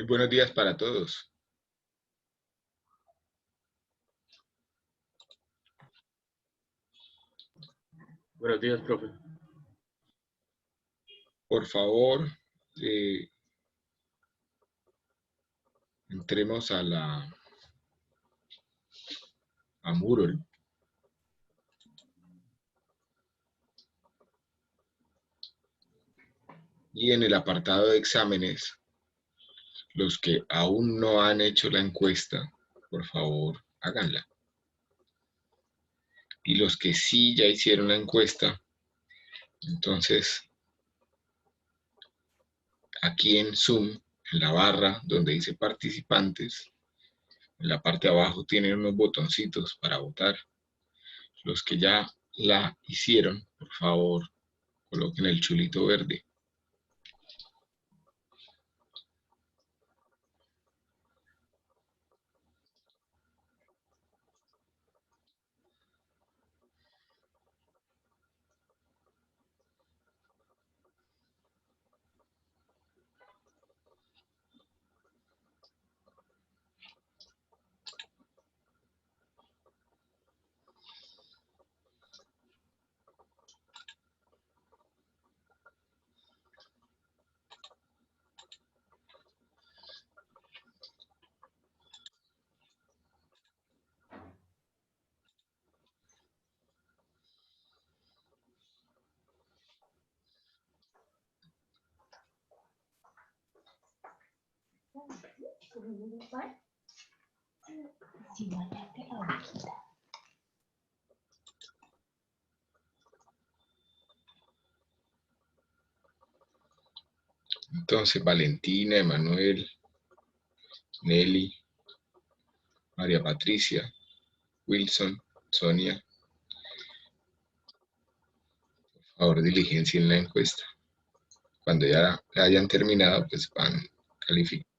Muy buenos días para todos. Buenos días, profe. Por favor, eh, entremos a Moodle y en el apartado de exámenes, los que aún no han hecho la encuesta, por favor, háganla. Y los que sí ya hicieron la encuesta, entonces aquí en Zoom, en la barra donde dice participantes, en la parte de abajo tienen unos botoncitos para votar. Los que ya la hicieron, por favor, coloquen el chulito verde. Entonces, Valentina, Emanuel, Nelly, María Patricia, Wilson, Sonia, por favor, diligencia en la encuesta. Cuando ya hayan terminado, pues van calificando.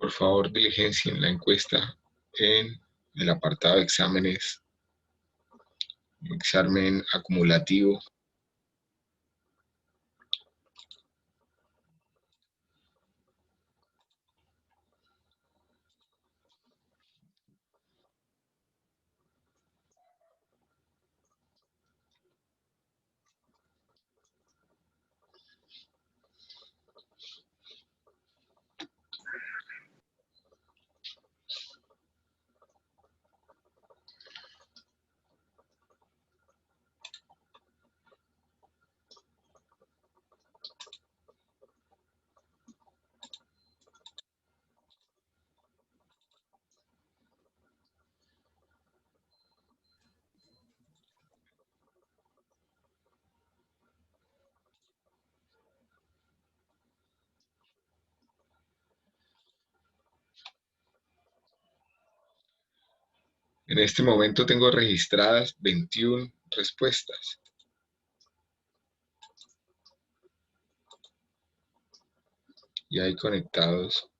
Por favor, diligencia en la encuesta en el apartado de exámenes, examen acumulativo. En este momento tengo registradas 21 respuestas y hay conectados,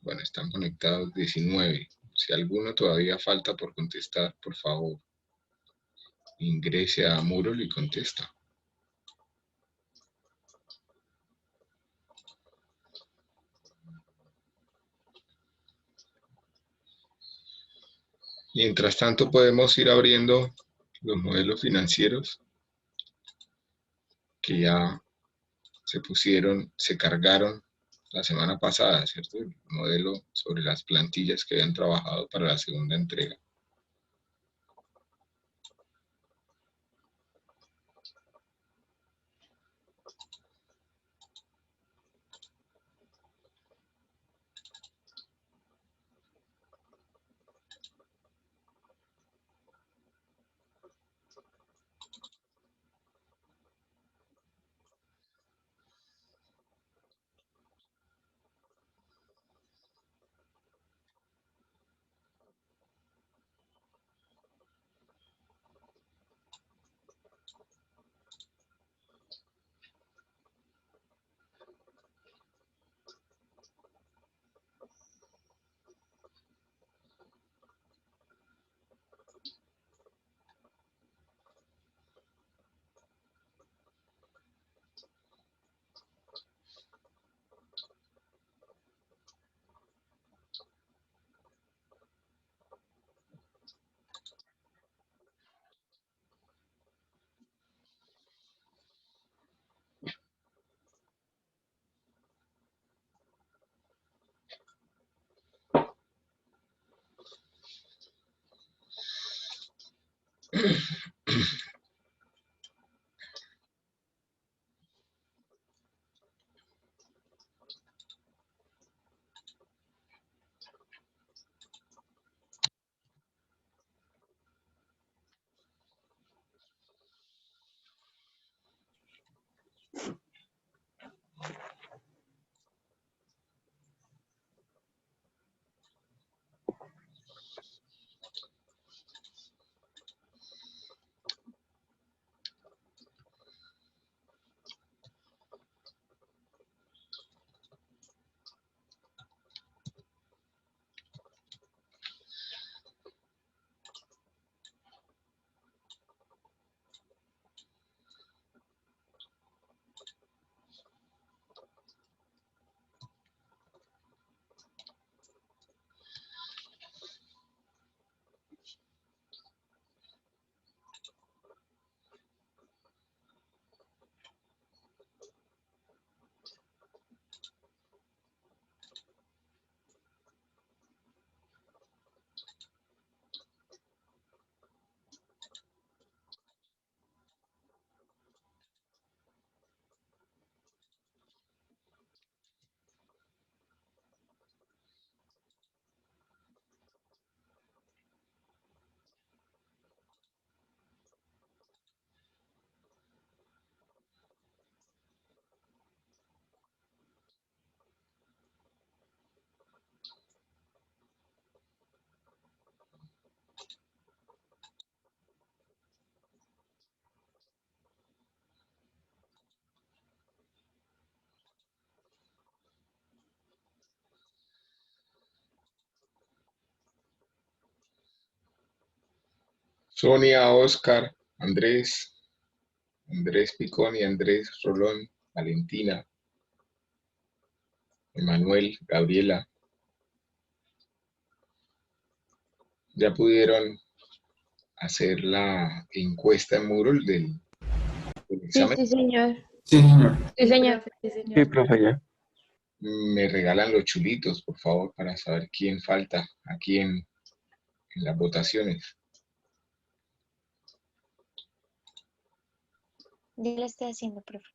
bueno, están conectados 19. Si alguno todavía falta por contestar, por favor, ingrese a Moodle y contesta. Mientras tanto, podemos ir abriendo los modelos financieros que ya se cargaron la semana pasada, ¿cierto? El modelo sobre las plantillas que habían trabajado para la segunda entrega. Sonia, Oscar, Andrés, Andrés Piconi, Andrés Rolón, Valentina, Emanuel, Gabriela, ya pudieron hacer la encuesta en Moodle del Sí, examen. sí, señor. Sí, señor. Sí, señor. Sí, Sí, señor. profe, ya. Me regalan los chulitos, por favor, para saber quién falta aquí en las votaciones. Ya lo estoy haciendo, profe.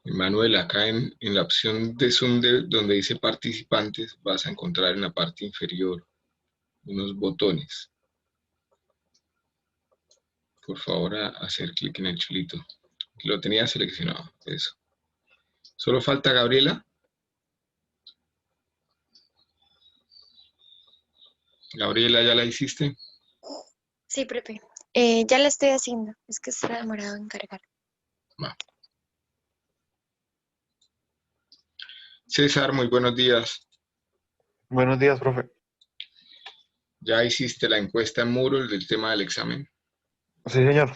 Manuel, acá en la opción de Zoom donde dice participantes, vas a encontrar en la parte inferior unos botones. Por favor, hacer clic en el chulito. Lo tenía seleccionado, eso. Solo falta Gabriela. Gabriela, ¿ya la hiciste? Sí, profe. Ya lo estoy haciendo. Es que se ha demorado en cargar. Va. César, muy buenos días. Buenos días, profe. ¿Ya hiciste la encuesta en Moodle del tema del examen? Sí, señor.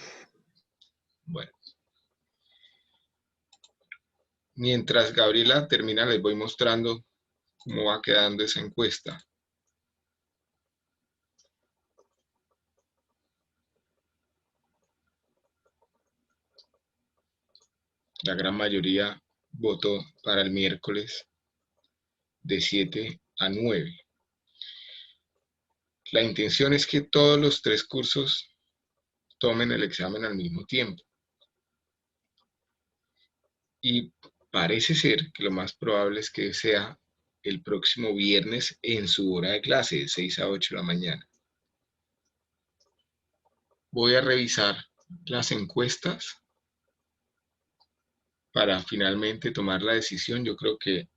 Bueno. Mientras Gabriela termina, les voy mostrando cómo va quedando esa encuesta. La gran mayoría votó para el miércoles de 7 a 9. La intención es que todos los 3 cursos tomen el examen al mismo tiempo. Y parece ser que lo más probable es que sea el próximo viernes en su hora de clase, de 6 a 8 de la mañana. Voy a revisar las encuestas para finalmente tomar la decisión. Yo creo que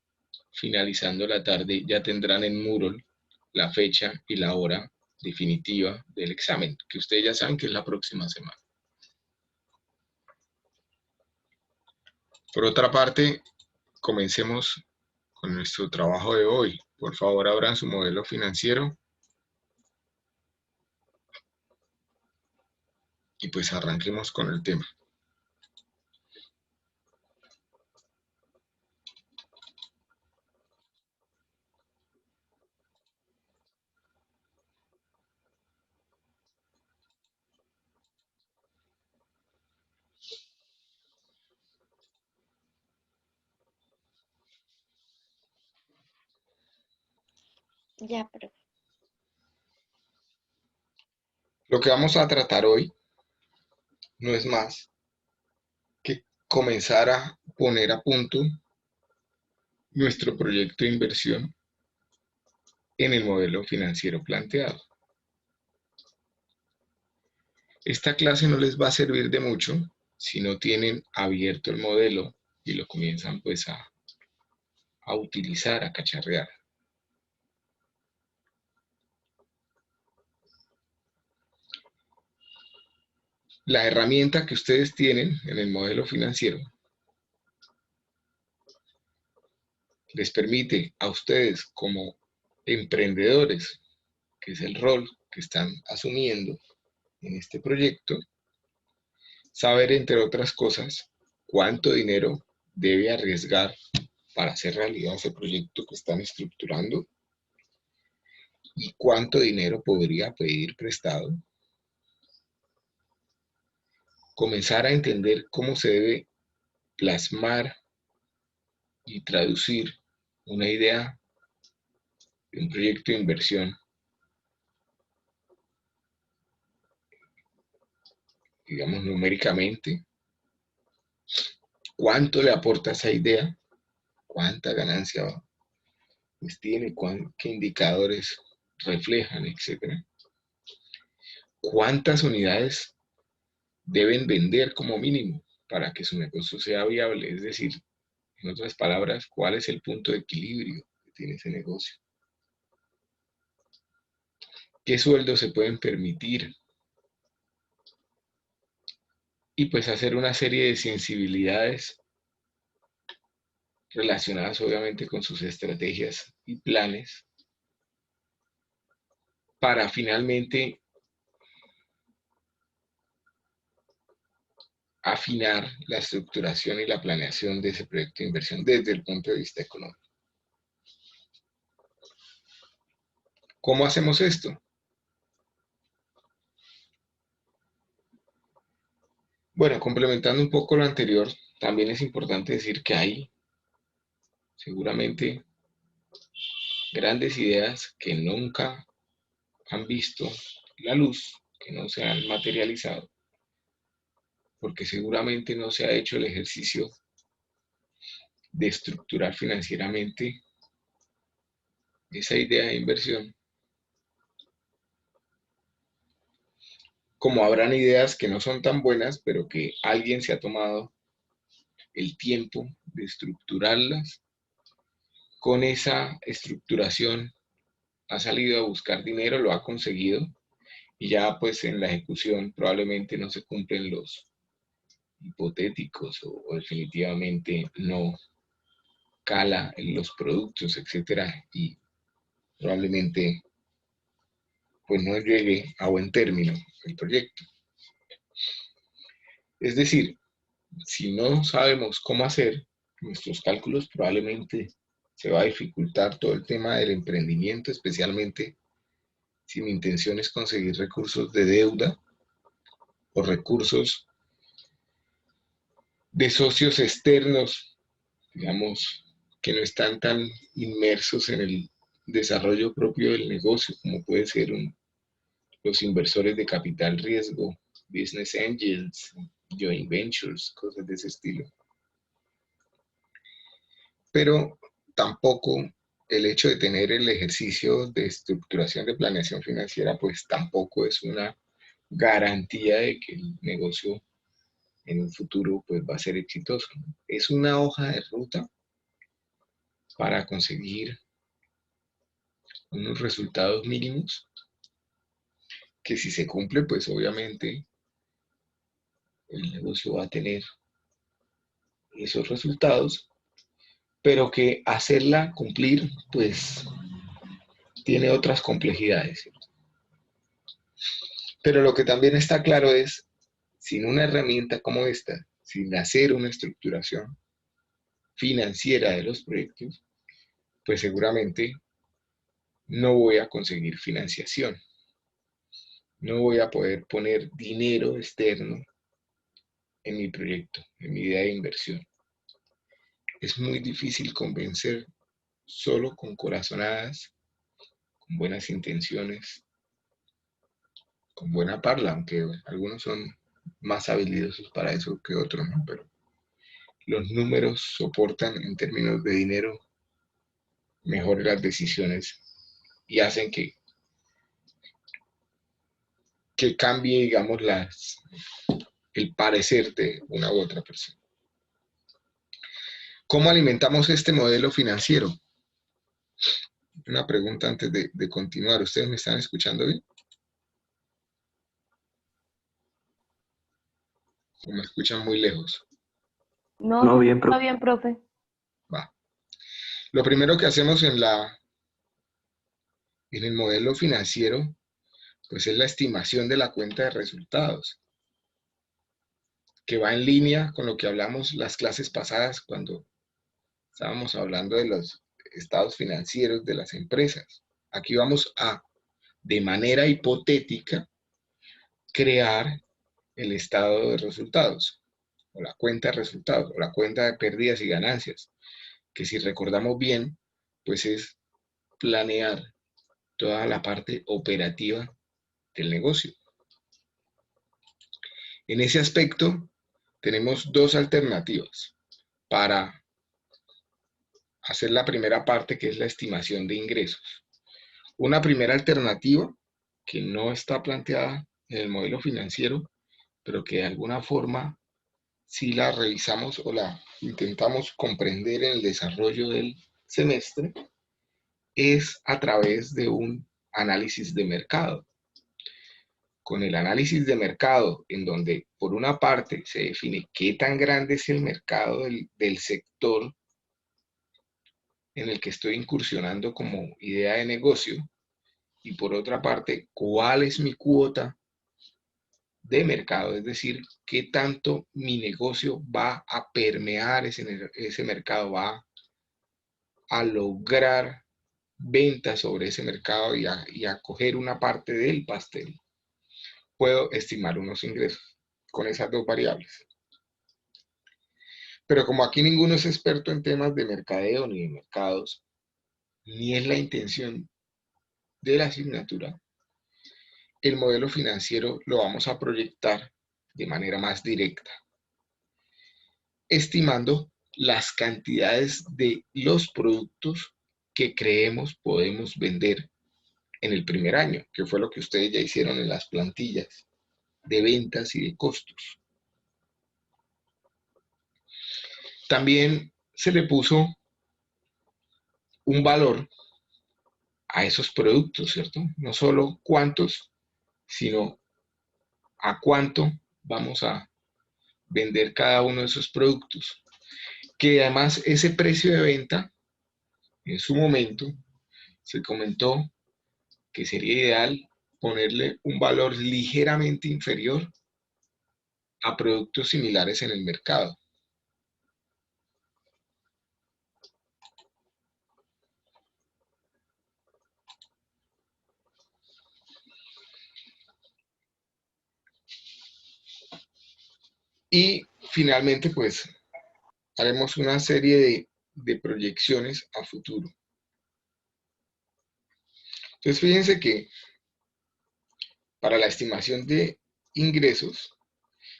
finalizando la tarde ya tendrán en Moodle la fecha y la hora definitiva del examen, que ustedes ya saben que es la próxima semana. Por otra parte, comencemos con nuestro trabajo de hoy. Por favor, abran su modelo financiero y pues arranquemos con el tema. Ya, profe. Lo que vamos a tratar hoy no es más que comenzar a poner a punto nuestro proyecto de inversión en el modelo financiero planteado. Esta clase no les va a servir de mucho si no tienen abierto el modelo y lo comienzan pues a utilizar, a cacharrear. La herramienta que ustedes tienen en el modelo financiero les permite a ustedes como emprendedores, que es el rol que están asumiendo en este proyecto, saber, entre otras cosas, cuánto dinero debe arriesgar para hacer realidad ese proyecto que están estructurando y cuánto dinero podría pedir prestado. Comenzar a entender cómo se debe plasmar y traducir una idea de un proyecto de inversión, digamos numéricamente, cuánto le aporta esa idea, cuánta ganancia pues tiene, qué indicadores reflejan, etcétera. Cuántas unidades deben vender como mínimo para que su negocio sea viable, es decir, en otras palabras, cuál es el punto de equilibrio que tiene ese negocio. ¿Qué sueldos se pueden permitir? Y pues hacer una serie de sensibilidades relacionadas obviamente con sus estrategias y planes para finalmente afinar la estructuración y la planeación de ese proyecto de inversión desde el punto de vista económico. ¿Cómo hacemos esto? Bueno, complementando un poco lo anterior, también es importante decir que hay seguramente grandes ideas que nunca han visto la luz, que no se han materializado, porque seguramente no se ha hecho el ejercicio de estructurar financieramente esa idea de inversión. Como habrán ideas que no son tan buenas, pero que alguien se ha tomado el tiempo de estructurarlas, con esa estructuración ha salido a buscar dinero, lo ha conseguido, y ya pues en la ejecución probablemente no se cumplen los hipotéticos o definitivamente no cala en los productos, etcétera, y probablemente pues no llegue a buen término el proyecto. Es decir, si no sabemos cómo hacer nuestros cálculos, probablemente se va a dificultar todo el tema del emprendimiento, especialmente si mi intención es conseguir recursos de deuda o recursos de socios externos, digamos, que no están tan inmersos en el desarrollo propio del negocio, como puede ser un los inversores de capital riesgo, business angels, joint ventures, cosas de ese estilo. Pero tampoco el hecho de tener el ejercicio de estructuración de planeación financiera, pues tampoco es una garantía de que el negocio en un futuro pues va a ser exitoso. Es una hoja de ruta para conseguir unos resultados mínimos que si se cumple, pues obviamente el negocio va a tener esos resultados, pero que hacerla cumplir, pues tiene otras complejidades. Pero lo que también está claro es, sin una herramienta como esta, sin hacer una estructuración financiera de los proyectos, pues seguramente no voy a conseguir financiación. No voy a poder poner dinero externo en mi proyecto, en mi idea de inversión. Es muy difícil convencer solo con corazonadas, con buenas intenciones, con buena parla, aunque algunos son más habilidosos para eso que otros, ¿no? Pero los números soportan en términos de dinero mejor las decisiones y hacen que cambie, digamos, el parecer de una u otra persona. ¿Cómo alimentamos este modelo financiero? Una pregunta antes de continuar. ¿Ustedes me están escuchando bien? ¿O me escuchan muy lejos? No, bien, Está bien, profe. Va. Lo primero que hacemos en el modelo financiero, pues es la estimación de la cuenta de resultados, que va en línea con lo que hablamos las clases pasadas cuando estábamos hablando de los estados financieros de las empresas. Aquí vamos a, de manera hipotética, crear el estado de resultados, o la cuenta de resultados, o la cuenta de pérdidas y ganancias, que si recordamos bien, pues es planear toda la parte operativa del negocio. En ese aspecto, tenemos dos alternativas para hacer la primera parte, que es la estimación de ingresos. Una primera alternativa que no está planteada en el modelo financiero, pero que de alguna forma si la revisamos o la intentamos comprender en el desarrollo del semestre, es a través de un análisis de mercado. Con el análisis de mercado, en donde por una parte se define qué tan grande es el mercado del sector en el que estoy incursionando como idea de negocio, y por otra parte, cuál es mi cuota de mercado, es decir, qué tanto mi negocio va a permear ese mercado, va a lograr ventas sobre ese mercado y a coger una parte del pastel. Puedo estimar unos ingresos con esas dos variables. Pero como aquí ninguno es experto en temas de mercadeo ni de mercados, ni es la intención de la asignatura, el modelo financiero lo vamos a proyectar de manera más directa, estimando las cantidades de los productos que creemos podemos vender en el primer año, que fue lo que ustedes ya hicieron en las plantillas de ventas y de costos. También se le puso un valor a esos productos, ¿cierto? No solo cuántos, sino a cuánto vamos a vender cada uno de esos productos. Que además ese precio de venta, en su momento, se comentó que sería ideal ponerle un valor ligeramente inferior a productos similares en el mercado. Y finalmente, pues, haremos una serie de proyecciones a futuro. Entonces, fíjense que Para la estimación de ingresos,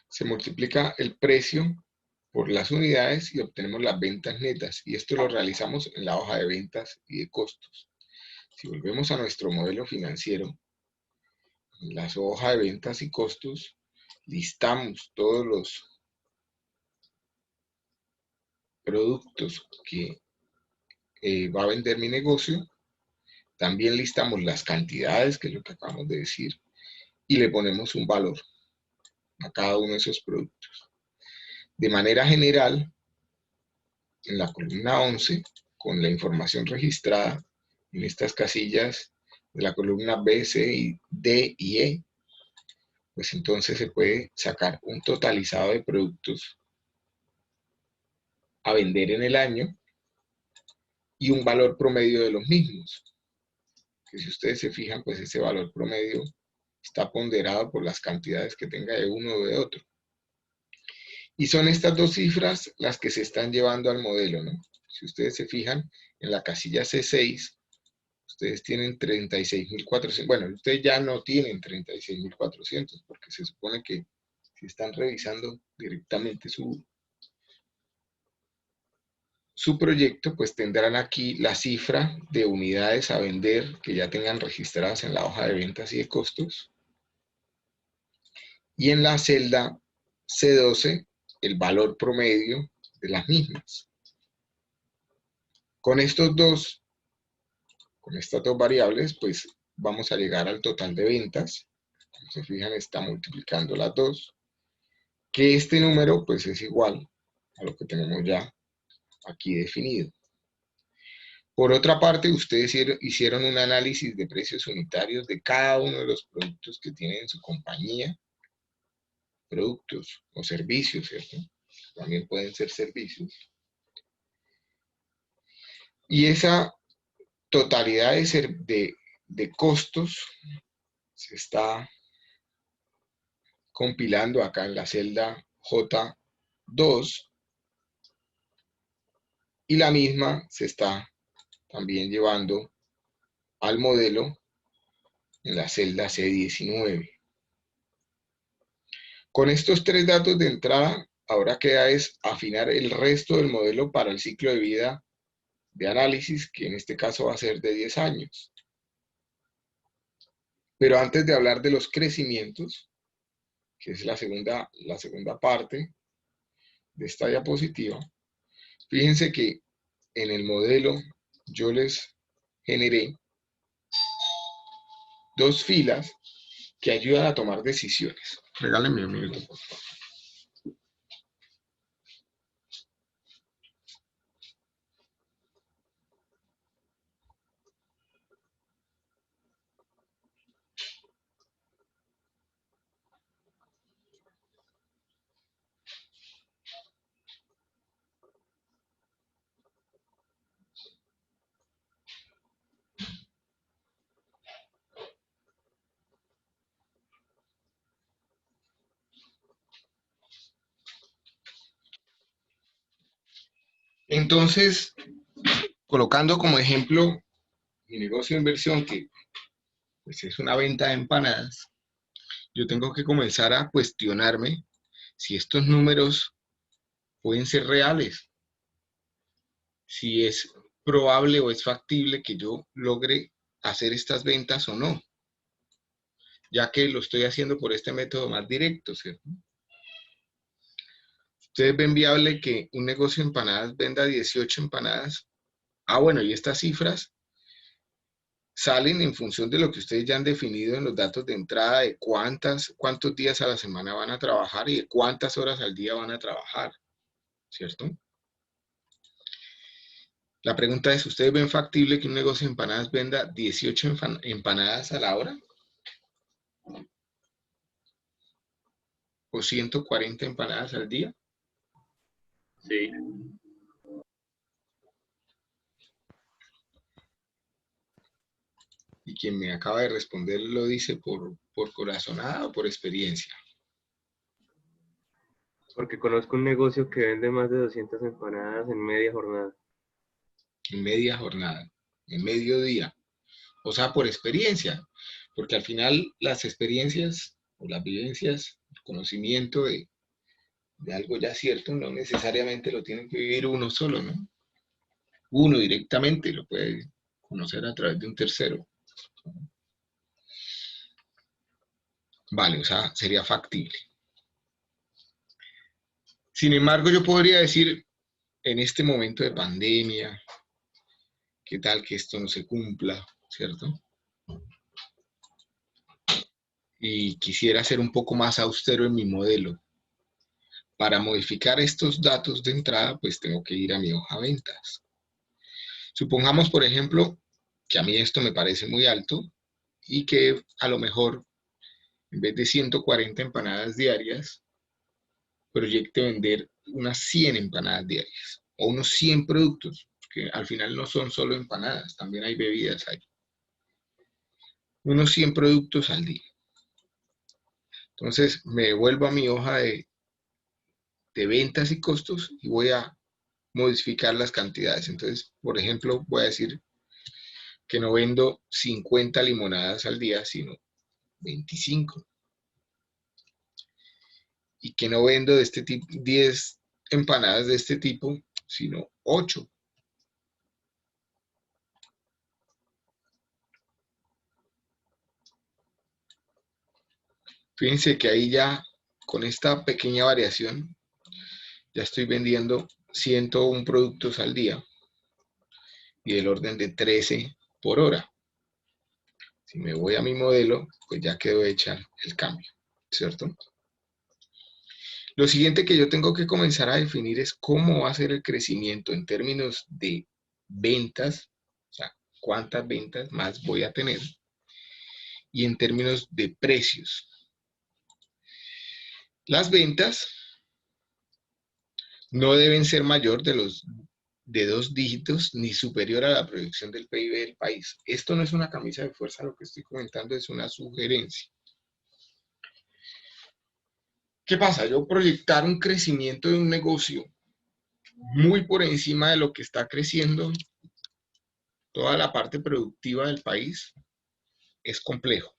se multiplica el precio por las unidades y obtenemos las ventas netas. Y esto lo realizamos en la hoja de ventas y de costos. Si volvemos a nuestro modelo financiero, en la hoja de ventas y costos, listamos todos los productos que va a vender mi negocio. También listamos las cantidades, que es lo que acabamos de decir, y le ponemos un valor a cada uno de esos productos. De manera general, en la columna 11, con la información registrada en estas casillas de la columna B, C, D y E, pues entonces se puede sacar un totalizado de productos a vender en el año y un valor promedio de los mismos. Que si ustedes se fijan, pues ese valor promedio está ponderado por las cantidades que tenga de uno o de otro. Y son estas dos cifras las que se están llevando al modelo, ¿no? Si ustedes se fijan, en la casilla C6, ustedes tienen 36.400. Bueno, ustedes ya no tienen 36.400, porque se supone que si están revisando directamente su proyecto, pues tendrán aquí la cifra de unidades a vender que ya tengan registradas en la hoja de ventas y de costos. Y en la celda C12, el valor promedio de las mismas. Con estas dos variables, pues vamos a llegar al total de ventas. Como se fijan, está multiplicando las dos. Que este número, pues es igual a lo que tenemos ya aquí definido. Por otra parte, ustedes hicieron un análisis de precios unitarios de cada uno de los productos que tienen en su compañía. Productos o servicios, ¿cierto? También pueden ser servicios. Y esa totalidad de costos se está compilando acá en la celda J2 y la misma se está también llevando al modelo en la celda C19. Con estos tres datos de entrada, ahora queda es afinar el resto del modelo para el ciclo de vida de análisis, que en este caso va a ser de 10 años. Pero antes de hablar de los crecimientos, que es la segunda parte de esta diapositiva, fíjense que en el modelo yo les generé dos filas que ayudan a tomar decisiones. Regálenme un minuto, por favor. Entonces, colocando como ejemplo mi negocio de inversión, que pues es una venta de empanadas, yo tengo que comenzar a cuestionarme si estos números pueden ser reales, si es probable o es factible que yo logre hacer estas ventas o no, ya que lo estoy haciendo por este método más directo, ¿cierto? ¿Ustedes ven viable que un negocio de empanadas venda 18 empanadas? Ah, bueno, y estas cifras salen en función de lo que ustedes ya han definido en los datos de entrada, de cuántos días a la semana van a trabajar y de cuántas horas al día van a trabajar, ¿cierto? La pregunta es, ¿ustedes ven factible que un negocio de empanadas venda 18 empanadas a la hora? ¿O 140 empanadas al día? Sí. Y quien me acaba de responder lo dice por corazonada o por experiencia. Porque conozco un negocio que vende más de 200 empanadas en media jornada. En media jornada, en mediodía. O sea, por experiencia. Porque al final las experiencias o las vivencias, el conocimiento de algo ya cierto, no necesariamente lo tiene que vivir uno solo, ¿no? Uno directamente lo puede conocer a través de un tercero. Vale, o sea, sería factible. Sin embargo, yo podría decir, en este momento de pandemia, ¿qué tal que esto no se cumpla, cierto? Y quisiera ser un poco más austero en mi modelo. Para modificar estos datos de entrada, pues tengo que ir a mi hoja ventas. Supongamos, por ejemplo, que a mí esto me parece muy alto y que a lo mejor, en vez de 140 empanadas diarias, proyecte vender unas 100 empanadas diarias o unos 100 productos, que al final no son solo empanadas, también hay bebidas ahí. Unos 100 productos al día. Entonces me vuelvo a mi hoja de ventas y costos y voy a modificar las cantidades. Entonces, por ejemplo, voy a decir que no vendo 50 limonadas al día, sino 25. Y que no vendo de este tipo 10 empanadas de este tipo, sino 8. Fíjense que ahí ya, con esta pequeña variación, ya estoy vendiendo 101 productos al día y del orden de 13 por hora. Si me voy a mi modelo, pues ya quedó hecha el cambio, ¿cierto? Lo siguiente que yo tengo que comenzar a definir es cómo va a ser el crecimiento en términos de ventas, o sea, cuántas ventas más voy a tener, y en términos de precios. Las ventas no deben ser mayor de 2 dígitos ni superior a la proyección del PIB del país. Esto no es una camisa de fuerza, lo que estoy comentando es una sugerencia. ¿Qué pasa? Yo proyectar un crecimiento de un negocio muy por encima de lo que está creciendo toda la parte productiva del país es complejo.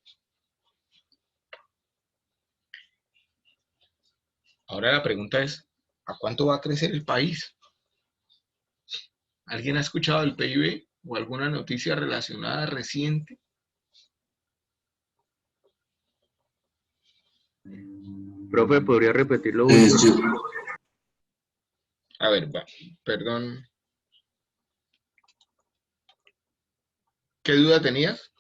Ahora la pregunta es, ¿a cuánto va a crecer el país? ¿Alguien ha escuchado el PIB o alguna noticia relacionada reciente? Profe, ¿podría repetir lo Sí. último? A ver, perdón. ¿Qué duda tenías?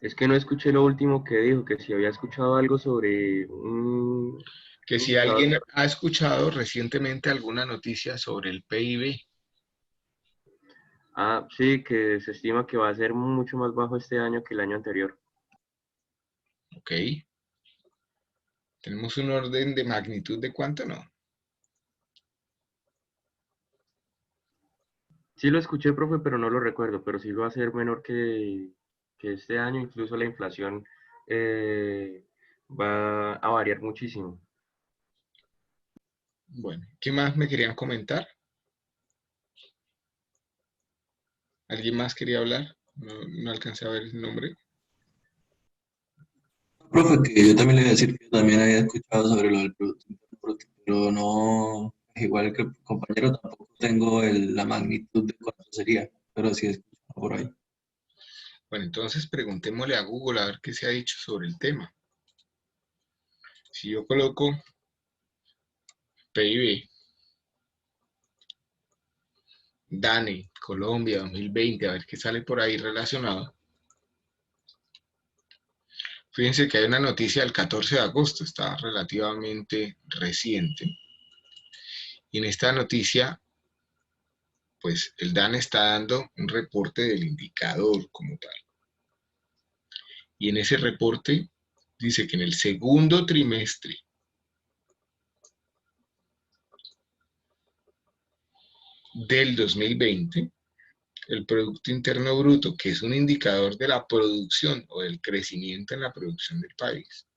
Es que no escuché lo último que dijo, que si había escuchado algo sobre Que si alguien ha escuchado recientemente alguna noticia sobre el PIB. Ah, sí, que se estima que va a ser mucho más bajo este año que el año anterior. Ok. ¿Tenemos un orden de magnitud de cuánto? No. Sí lo escuché, profe, pero no lo recuerdo, pero sí va a ser menor que este año, incluso la inflación va a variar muchísimo. Bueno, ¿qué más me querían comentar? ¿Alguien más quería hablar? No alcancé a ver el nombre. Profe, que yo también le iba a decir que yo también había escuchado sobre lo del Producto Interno Bruto, pero no, igual que el compañero, tampoco tengo la magnitud de cuánto sería, pero sí he escuchado por ahí. Bueno, entonces preguntémosle a Google a ver qué se ha dicho sobre el tema. Si yo coloco PIB, DANE, Colombia 2020, a ver qué sale por ahí relacionado. Fíjense que hay una noticia del 14 de agosto, está relativamente reciente. Y en esta noticia, pues el DANE está dando un reporte del indicador como tal. Y en ese reporte dice que en el segundo trimestre del 2020, el Producto Interno Bruto, que es un indicador de la producción o del crecimiento en la producción del país,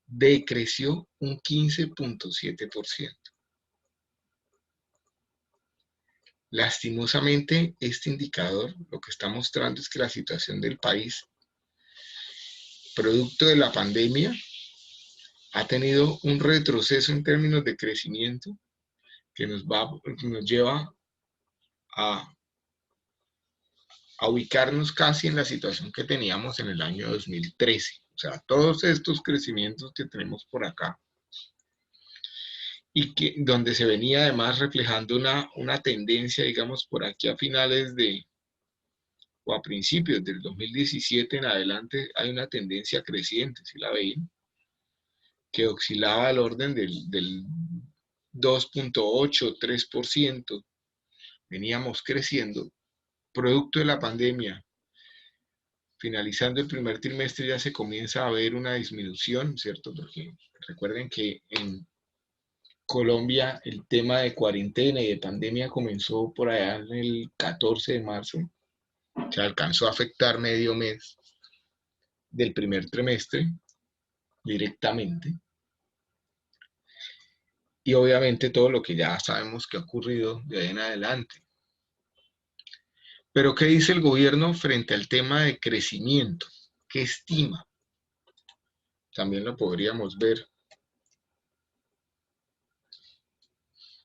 decreció un 15.7%. lastimosamente, este indicador lo que está mostrando es que la situación del país, producto de la pandemia, ha tenido un retroceso en términos de crecimiento que nos lleva a ubicarnos casi en la situación que teníamos en el año 2013. O sea, todos estos crecimientos que tenemos por acá, y que donde se venía además reflejando una tendencia, digamos, por aquí a finales o a principios del 2017 en adelante, hay una tendencia creciente, si la veis, que oscilaba al orden del 2.8, 3%. Veníamos creciendo, producto de la pandemia. Finalizando el primer trimestre ya se comienza a ver una disminución, ¿cierto? Porque recuerden que en Colombia el tema de cuarentena y de pandemia comenzó por allá en el 14 de marzo. Se alcanzó a afectar medio mes del primer trimestre directamente. Y obviamente todo lo que ya sabemos que ha ocurrido de ahí en adelante. Pero ¿qué dice el gobierno frente al tema de crecimiento? ¿Qué estima? También lo podríamos ver.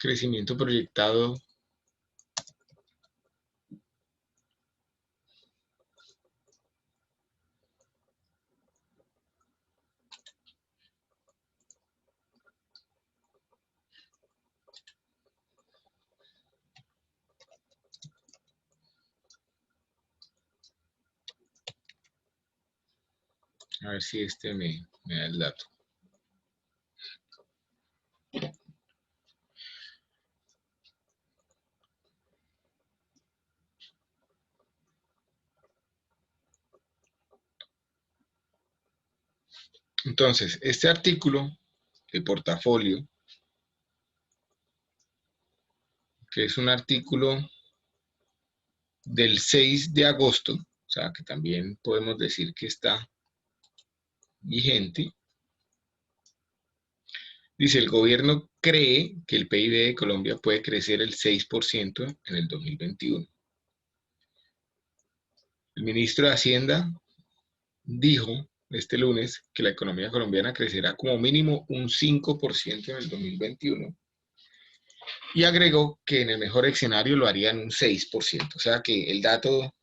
Crecimiento proyectado a ver si este me da el dato. Entonces, este artículo de portafolio, que es un artículo del 6 de agosto, o sea, que también podemos decir que está vigente, dice, el gobierno cree que el PIB de Colombia puede crecer el 6% en el 2021. El ministro de Hacienda dijo este lunes que la economía colombiana crecerá como mínimo un 5% en el 2021 y agregó que en el mejor escenario lo harían un 6%. O sea que el dato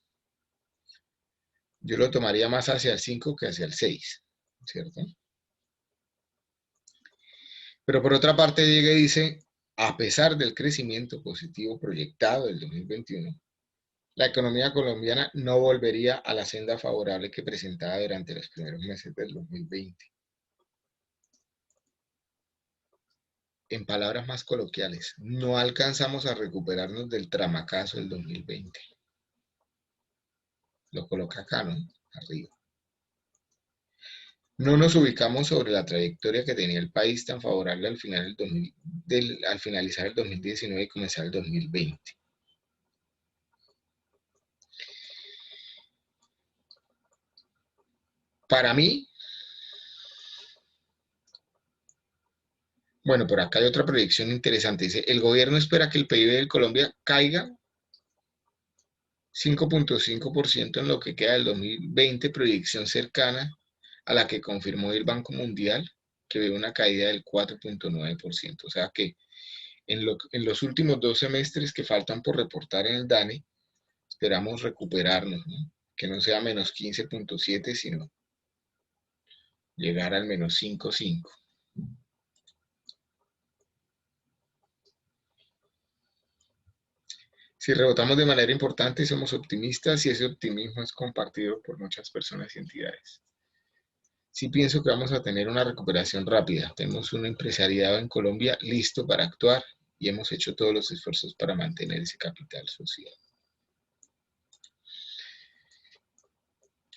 yo lo tomaría más hacia el 5 que hacia el 6, ¿cierto? Pero por otra parte llega y dice, a pesar del crecimiento positivo proyectado del 2021, la economía colombiana no volvería a la senda favorable que presentaba durante los primeros meses del 2020. En palabras más coloquiales, no alcanzamos a recuperarnos del tramacazo del 2020. Lo coloca acá, ¿no? Arriba. No nos ubicamos sobre la trayectoria que tenía el país tan favorable al finalizar el 2019 y comenzar el 2020. Para mí, bueno, por acá hay otra proyección interesante. Dice, el gobierno espera que el PIB de Colombia caiga 5.5% en lo que queda del 2020, proyección cercana a la que confirmó el Banco Mundial, que ve una caída del 4.9%. O sea que en los últimos 2 semestres que faltan por reportar en el DANE, esperamos recuperarnos, ¿no? Que no sea menos 15.7, sino llegar al menos 5.5. Si rebotamos de manera importante, somos optimistas y ese optimismo es compartido por muchas personas y entidades. Sí pienso que vamos a tener una recuperación rápida. Tenemos un empresariado en Colombia listo para actuar y hemos hecho todos los esfuerzos para mantener ese capital social.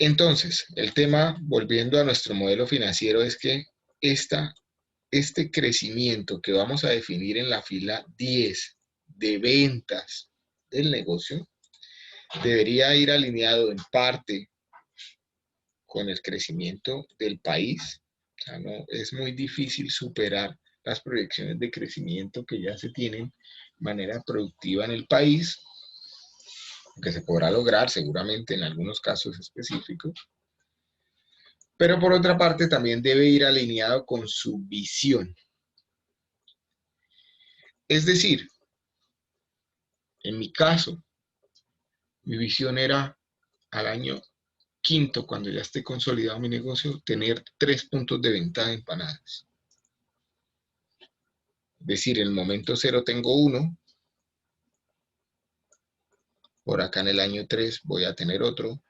Entonces, el tema, volviendo a nuestro modelo financiero, es que este crecimiento que vamos a definir en la fila 10 de ventas del negocio debería ir alineado en parte con el crecimiento del país. O sea, no, es muy difícil superar las proyecciones de crecimiento que ya se tienen manera productiva en el país, que se podrá lograr seguramente en algunos casos específicos, pero por otra parte también debe ir alineado con su visión. Es decir, en mi caso, mi visión era al año quinto, cuando ya esté consolidado mi negocio, tener 3 puntos de venta de empanadas. Es decir, en el momento 0 tengo 1, por acá en el año 3 voy a tener otro,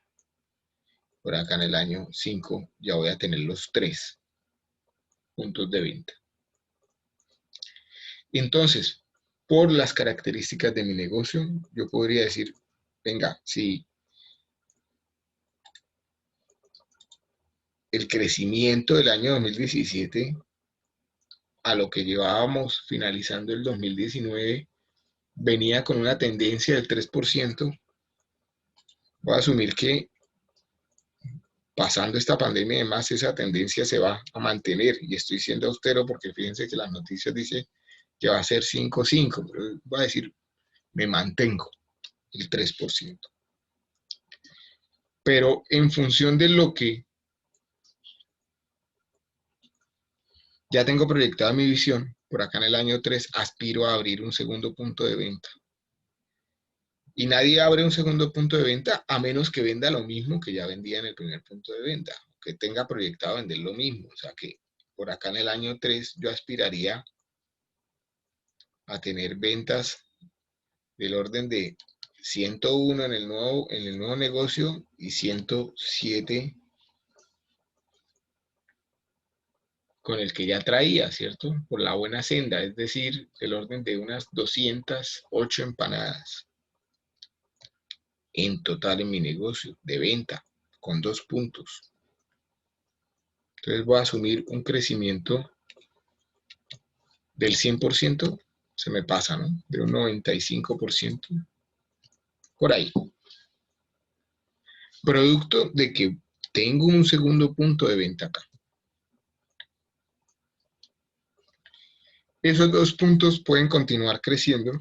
por acá en el año 5 ya voy a tener los 3 puntos de venta. Entonces, por las características de mi negocio, yo podría decir, venga, si el crecimiento del año 2017 a lo que llevábamos finalizando el 2019 venía con una tendencia del 3%, voy a asumir que pasando esta pandemia y demás, esa tendencia se va a mantener. Y estoy siendo austero porque fíjense que las noticias dicen que va a ser 5,5, pero voy a decir, me mantengo el 3%. Pero en función de lo que ya tengo proyectada mi visión, por acá en el año 3 aspiro a abrir un segundo punto de venta. Y nadie abre un segundo punto de venta a menos que venda lo mismo que ya vendía en el primer punto de venta, que tenga proyectado vender lo mismo. O sea que por acá en el año 3 yo aspiraría a tener ventas del orden de 101 en el nuevo negocio y 107 con el que ya traía, ¿cierto? Por la buena senda, es decir, del orden de unas 208 empanadas en total en mi negocio de venta, con 2 puntos. Entonces voy a asumir un crecimiento del 100%, se me pasa, ¿no? De un 95%, por ahí. Producto de que tengo un segundo punto de venta acá. Esos 2 puntos pueden continuar creciendo,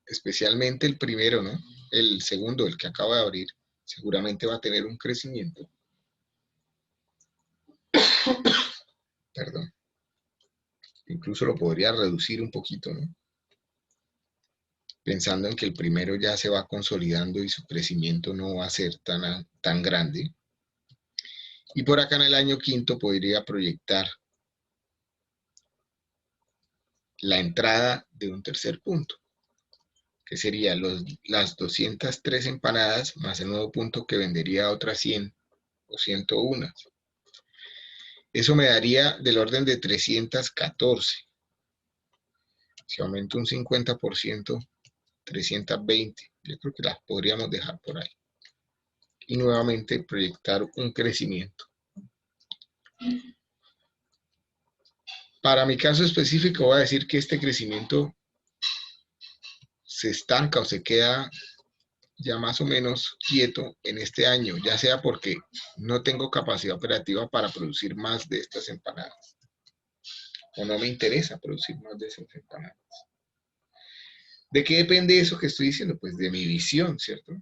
especialmente el primero, ¿no? El segundo, el que acabo de abrir, seguramente va a tener un crecimiento. Perdón. Incluso lo podría reducir un poquito, ¿no? Pensando en que el primero ya se va consolidando y su crecimiento no va a ser tan grande. Y por acá en el año quinto podría proyectar la entrada de un tercer punto, que sería las 203 empanadas más el nuevo punto que vendería otras 100 o 101. Eso me daría del orden de 314. Si aumento un 50%, 320. Yo creo que las podríamos dejar por ahí. Y nuevamente proyectar un crecimiento. Para mi caso específico voy a decir que este crecimiento se estanca o se queda ya más o menos quieto en este año, ya sea porque no tengo capacidad operativa para producir más de estas empanadas, o no me interesa producir más de esas empanadas. ¿De qué depende eso que estoy diciendo? Pues de mi visión, ¿cierto?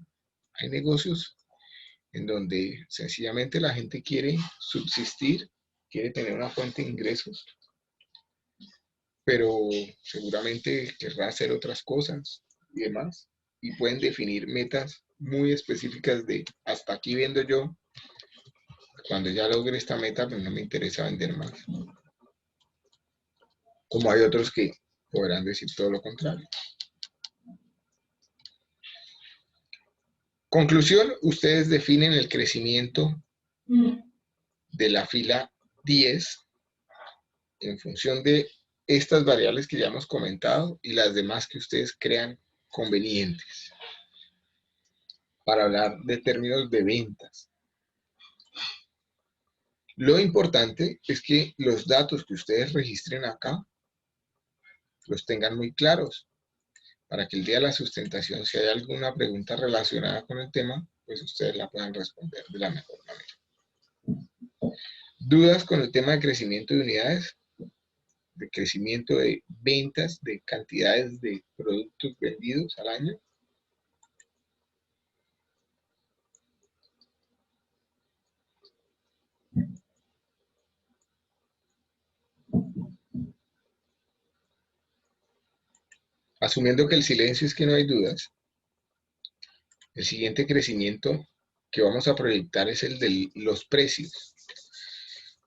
Hay negocios en donde sencillamente la gente quiere subsistir, quiere tener una fuente de ingresos, pero seguramente querrá hacer otras cosas y demás, y pueden definir metas muy específicas de hasta aquí vendo yo, cuando ya logre esta meta, pues no me interesa vender más. Como hay otros que podrán decir todo lo contrario. Conclusión, ustedes definen el crecimiento de la fila 10 en función de estas variables que ya hemos comentado y las demás que ustedes crean convenientes para hablar de términos de ventas. Lo importante es que los datos que ustedes registren acá los tengan muy claros para que el día de la sustentación, si hay alguna pregunta relacionada con el tema, pues ustedes la puedan responder de la mejor manera. ¿Dudas con el tema de crecimiento de unidades? de crecimiento de ventas, de cantidades de productos vendidos al año. Asumiendo que el silencio es que no hay dudas, el siguiente crecimiento que vamos a proyectar es el de los precios.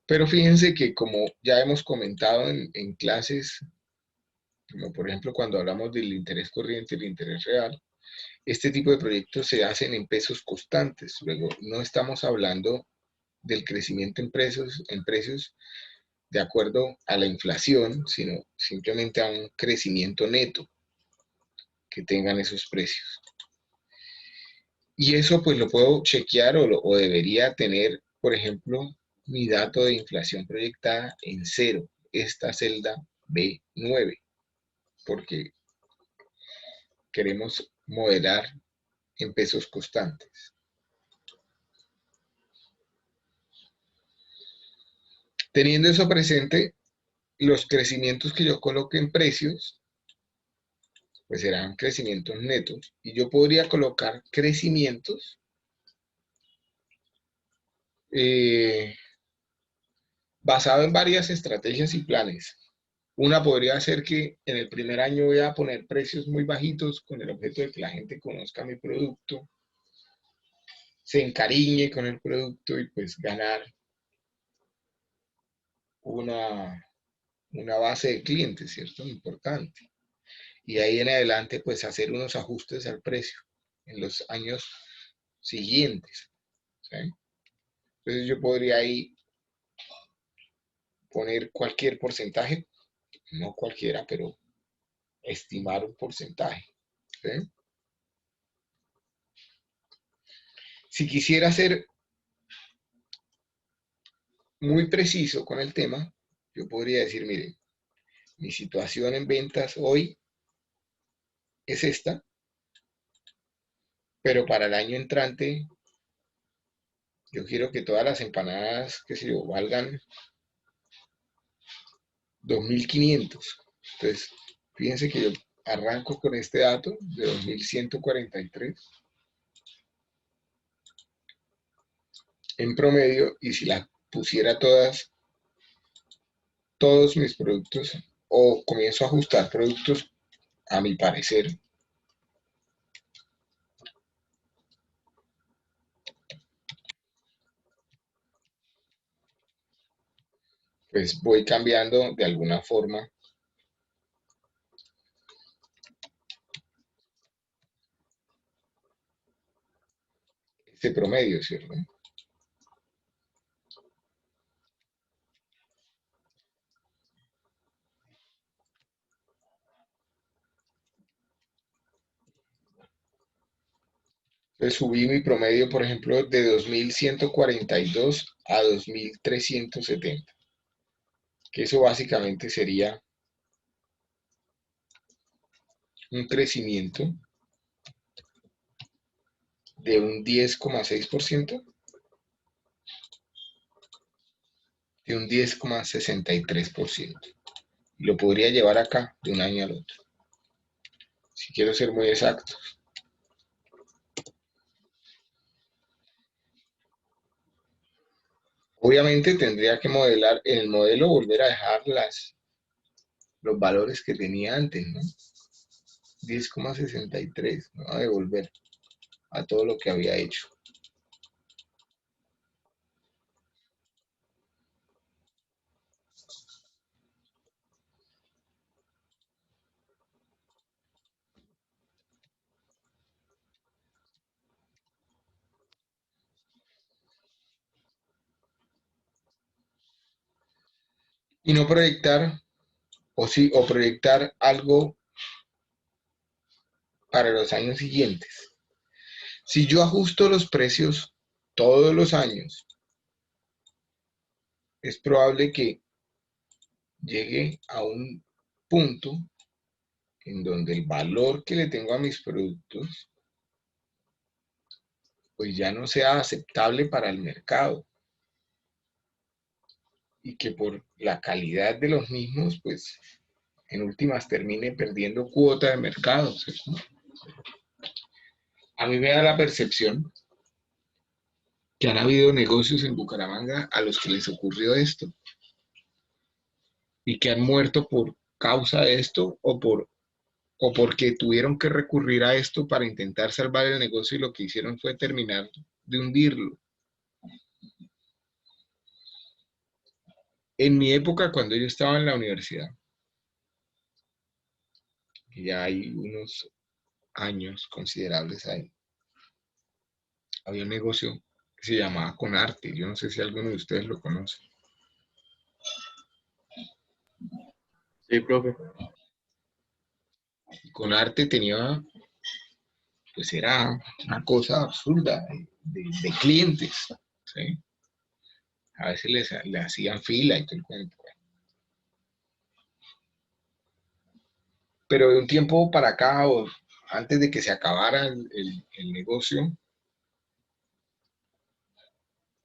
Pero fíjense que como ya hemos comentado en clases, como por ejemplo cuando hablamos del interés corriente y el interés real, este tipo de proyectos se hacen en pesos constantes. Luego, no estamos hablando del crecimiento en precios de acuerdo a la inflación, sino simplemente a un crecimiento neto que tengan esos precios. Y eso pues lo puedo chequear o debería tener, por ejemplo, mi dato de inflación proyectada en 0, esta celda B9, porque queremos modelar en pesos constantes. Teniendo eso presente, los crecimientos que yo coloque en precios, pues serán crecimientos netos. Y yo podría colocar crecimientos basado en varias estrategias y planes. Una podría ser que en el primer año voy a poner precios muy bajitos con el objeto de que la gente conozca mi producto, se encariñe con el producto y pues ganar una base de clientes, ¿cierto? Importante. Y ahí en adelante pues hacer unos ajustes al precio en los años siguientes. ¿Sí? Entonces yo podría ahí poner cualquier porcentaje, no cualquiera, pero estimar un porcentaje. ¿Sí? Si quisiera ser muy preciso con el tema, yo podría decir, miren, mi situación en ventas hoy es esta, pero para el año entrante yo quiero que todas las empanadas, qué sé yo, valgan 2.500. Entonces, fíjense que yo arranco con este dato de 2.143 en promedio, y si las pusiera todos mis productos, o comienzo a ajustar productos a mi parecer, pues voy cambiando de alguna forma este promedio, ¿cierto? Entonces subí mi promedio, por ejemplo, de 2.142 a 2.370, que eso básicamente sería un crecimiento de un 10,6%, de un 10,63%. Y lo podría llevar acá de un año al otro, si quiero ser muy exacto. Obviamente tendría que modelar en el modelo, volver a dejar los valores que tenía antes, ¿no? 10,63, me va a devolver a todo lo que había hecho. Y no proyectar, o proyectar algo para los años siguientes. Si yo ajusto los precios todos los años, es probable que llegue a un punto en donde el valor que le tengo a mis productos pues ya no sea aceptable para el mercado. y que por la calidad de los mismos, pues en últimas termine perdiendo cuota de mercado, ¿cierto? A mí me da la percepción que han habido negocios en Bucaramanga a los que les ocurrió esto y que han muerto por causa de esto o porque tuvieron que recurrir a esto para intentar salvar el negocio y lo que hicieron fue terminar de hundirlo. En mi época, cuando yo estaba en la universidad, y ya hay unos años considerables ahí, había un negocio que se llamaba Conarte. Yo no sé si alguno de ustedes lo conoce. Sí, profe. Y Conarte tenía, pues era una cosa absurda de clientes, ¿sí? A veces le hacían fila y todo el cuento. Pero de un tiempo para acá, o antes de que se acabara el negocio,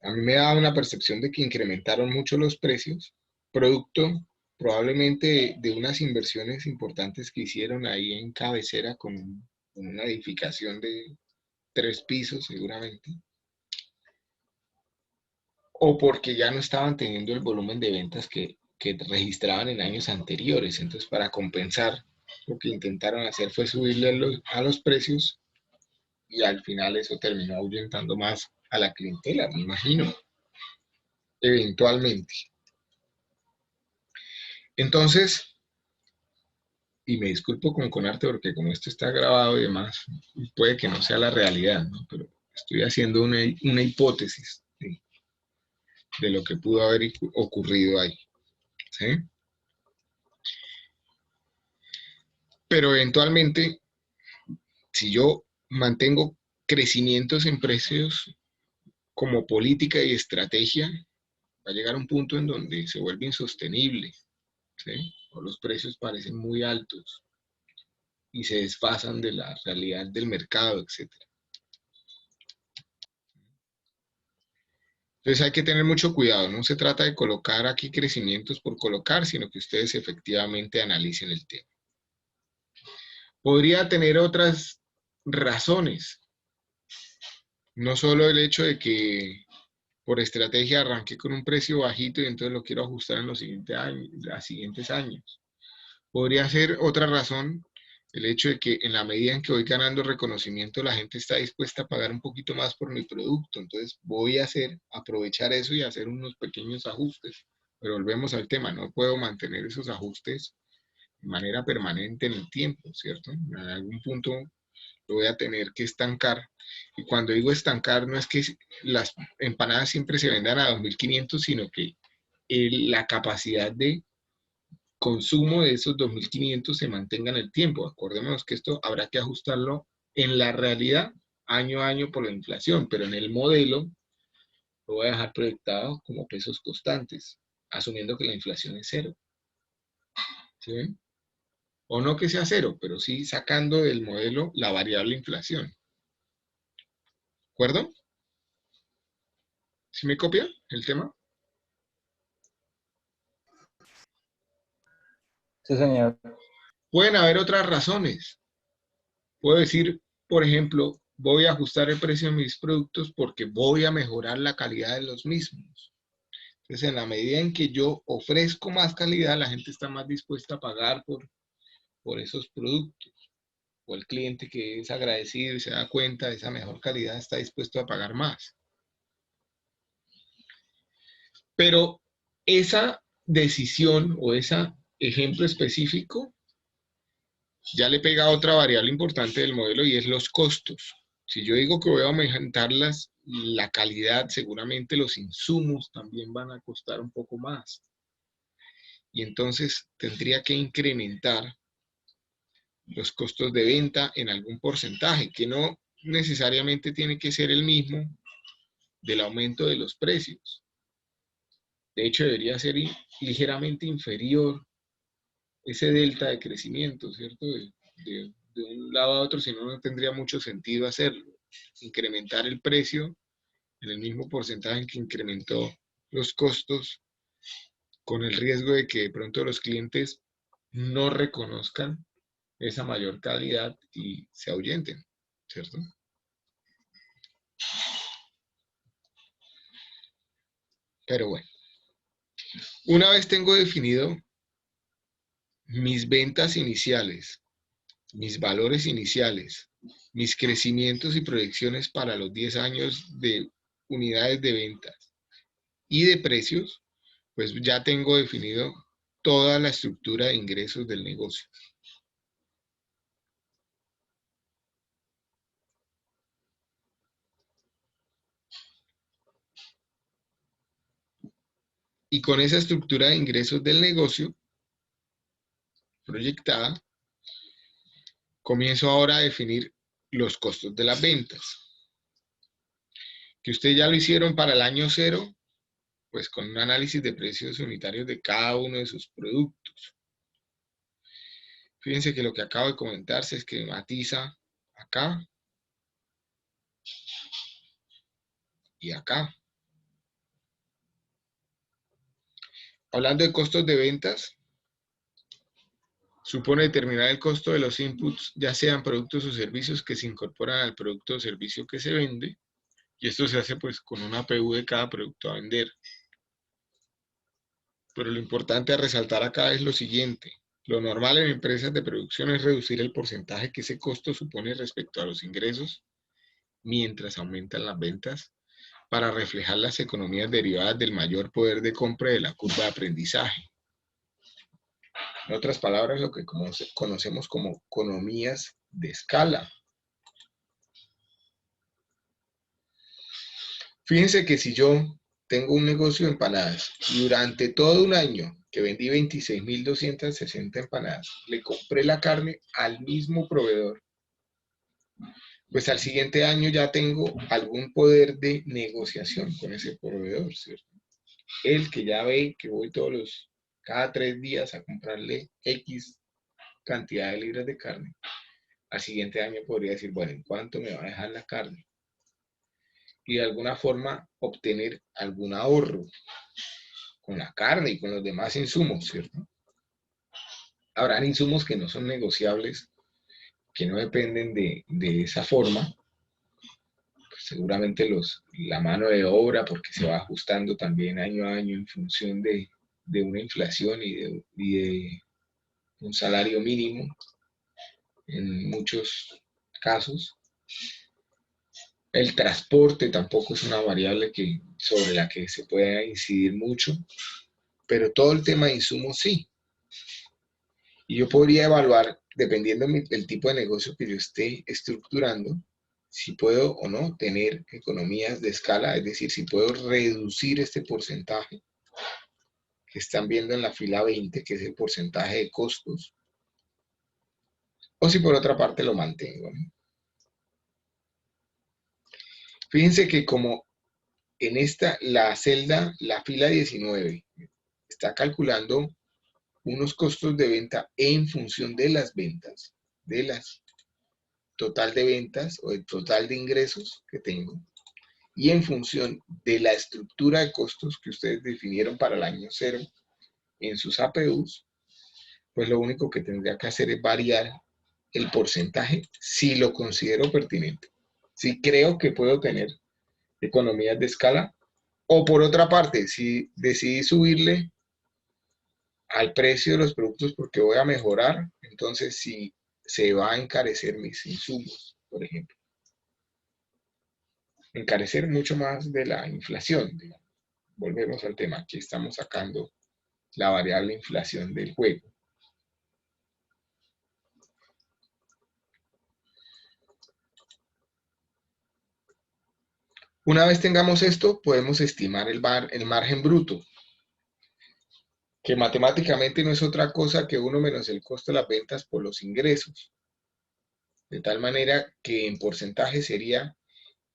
a mí me daba una percepción de que incrementaron mucho los precios, producto probablemente de unas inversiones importantes que hicieron ahí en Cabecera con una edificación de 3 pisos seguramente, o porque ya no estaban teniendo el volumen de ventas que registraban en años anteriores. Entonces, para compensar, lo que intentaron hacer fue subirle a los precios y al final eso terminó ahuyentando más a la clientela, me imagino, eventualmente. Entonces, y me disculpo con Conarte porque como esto está grabado y demás, puede que no sea la realidad, ¿no? Pero estoy haciendo una hipótesis de lo que pudo haber ocurrido ahí, ¿sí? Pero eventualmente, si yo mantengo crecimientos en precios como política y estrategia, va a llegar un punto en donde se vuelve insostenible, ¿sí? O los precios parecen muy altos y se desfasan de la realidad del mercado, etcétera. Entonces hay que tener mucho cuidado, no se trata de colocar aquí crecimientos por colocar, sino que ustedes efectivamente analicen el tema. Podría tener otras razones, no solo el hecho de que por estrategia arranqué con un precio bajito y entonces lo quiero ajustar en los siguientes años. Podría ser otra razón el hecho de que en la medida en que voy ganando reconocimiento, la gente está dispuesta a pagar un poquito más por mi producto. Entonces voy a aprovechar eso y hacer unos pequeños ajustes. Pero volvemos al tema, no puedo mantener esos ajustes de manera permanente en el tiempo, ¿cierto? En algún punto lo voy a tener que estancar. Y cuando digo estancar, no es que las empanadas siempre se vendan a 2.500, sino que la capacidad de consumo de esos 2.500 se mantenga en el tiempo. Acordémonos que esto habrá que ajustarlo en la realidad año a año por la inflación, pero en el modelo lo voy a dejar proyectado como pesos constantes, asumiendo que la inflación es cero. ¿Sí ven? O no que sea cero, pero sí sacando del modelo la variable inflación. ¿De acuerdo? ¿Sí me copia el tema? Sí, señor. Pueden haber otras razones. Puedo decir, por ejemplo, voy a ajustar el precio de mis productos porque voy a mejorar la calidad de los mismos. Entonces, en la medida en que yo ofrezco más calidad, la gente está más dispuesta a pagar por esos productos. O el cliente que es agradecido y se da cuenta de esa mejor calidad está dispuesto a pagar más. Pero esa decisión o ese ejemplo específico ya le pega a otra variable importante del modelo y es los costos. Si yo digo que voy a aumentar la calidad, seguramente los insumos también van a costar un poco más. Y entonces tendría que incrementar los costos de venta en algún porcentaje, que no necesariamente tiene que ser el mismo del aumento de los precios. De hecho, debería ser ligeramente inferior ese delta de crecimiento, ¿cierto? De un lado a otro, si no, no tendría mucho sentido hacerlo. Incrementar el precio en el mismo porcentaje en que incrementó los costos con el riesgo de que de pronto los clientes no reconozcan esa mayor calidad y se ahuyenten, ¿cierto? Pero bueno, una vez tengo definido mis ventas iniciales, mis valores iniciales, mis crecimientos y proyecciones para los 10 años de unidades de ventas y de precios, pues ya tengo definido toda la estructura de ingresos del negocio. Y con esa estructura de ingresos del negocio proyectada, comienzo ahora a definir los costos de las ventas. Que ustedes ya lo hicieron para el año 0, pues con un análisis de precios unitarios de cada uno de sus productos. Fíjense que lo que acabo de comentar se esquematiza acá y acá. Hablando de costos de ventas, supone determinar el costo de los inputs, ya sean productos o servicios que se incorporan al producto o servicio que se vende, y esto se hace pues con una PU de cada producto a vender. Pero lo importante a resaltar acá es lo siguiente. Lo normal en empresas de producción es reducir el porcentaje que ese costo supone respecto a los ingresos mientras aumentan las ventas para reflejar las economías derivadas del mayor poder de compra de la curva de aprendizaje. En otras palabras, lo que conocemos como economías de escala. Fíjense que si yo tengo un negocio de empanadas y durante todo un año que vendí 26.260 empanadas, le compré la carne al mismo proveedor, pues al siguiente año ya tengo algún poder de negociación con ese proveedor, ¿cierto? El que ya ve que voy cada 3 días a comprarle X cantidad de libras de carne, al siguiente año podría decir, bueno, ¿en cuánto me va a dejar la carne? Y de alguna forma obtener algún ahorro con la carne y con los demás insumos, ¿cierto? Habrán insumos que no son negociables, que no dependen de esa forma, pues seguramente la mano de obra, porque se va ajustando también año a año en función de una inflación y de un salario mínimo en muchos casos. El transporte tampoco es una variable sobre la que se pueda incidir mucho, pero todo el tema de insumos sí. Y yo podría evaluar, dependiendo del tipo de negocio que yo esté estructurando, si puedo o no tener economías de escala, es decir, si puedo reducir este porcentaje que están viendo en la fila 20, que es el porcentaje de costos, o si por otra parte lo mantengo, ¿no? Fíjense que como en la celda, la fila 19, está calculando unos costos de venta en función de las ventas, de las total de ventas o el total de ingresos que tengo, y en función de la estructura de costos que ustedes definieron para el año 0 en sus APUs, pues lo único que tendría que hacer es variar el porcentaje si lo considero pertinente, si creo que puedo tener economías de escala, o por otra parte, si decidí subirle al precio de los productos porque voy a mejorar, entonces si se va a encarecer mis insumos, por ejemplo. Encarecer mucho más de la inflación, digamos. Volvemos al tema, aquí estamos sacando la variable inflación del juego. Una vez tengamos esto, podemos estimar el margen bruto, que matemáticamente no es otra cosa que 1 menos el costo de las ventas por los ingresos. De tal manera que en porcentaje sería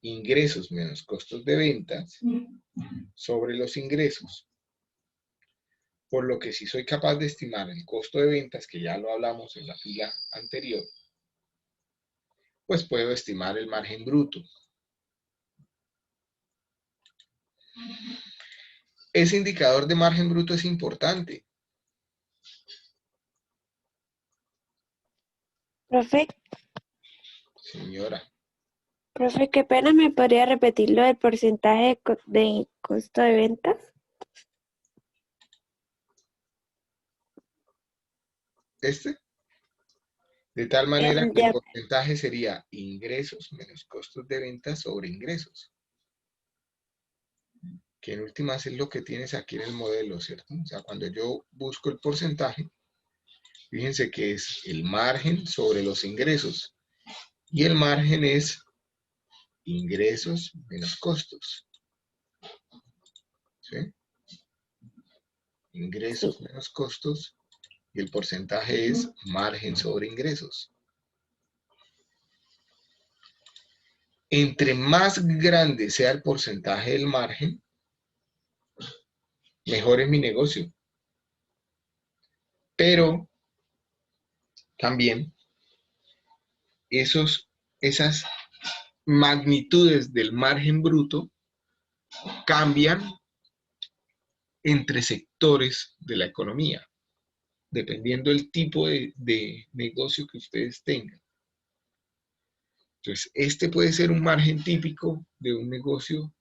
ingresos menos costos de ventas sobre los ingresos. Por lo que si soy capaz de estimar el costo de ventas, que ya lo hablamos en la fila anterior, pues puedo estimar el margen bruto. ese indicador de margen bruto es importante. Profe, Señora, profe, qué pena, ¿me podría repetir lo del porcentaje de costo de ventas? este, de tal manera que el Ya, porcentaje sería ingresos menos costos de venta sobre ingresos, que en últimas es lo que tienes aquí en el modelo, ¿cierto? O sea, cuando yo busco el porcentaje, fíjense que es el margen sobre los ingresos, y el margen es ingresos menos costos, ¿sí? sí, Ingresos menos costos, y el porcentaje es margen sobre ingresos. Entre más grande sea el porcentaje del margen, mejor es mi negocio. Pero también esas magnitudes del margen bruto cambian entre sectores de la economía, dependiendo del tipo de negocio que ustedes tengan. Entonces, este puede ser un margen típico de un negocio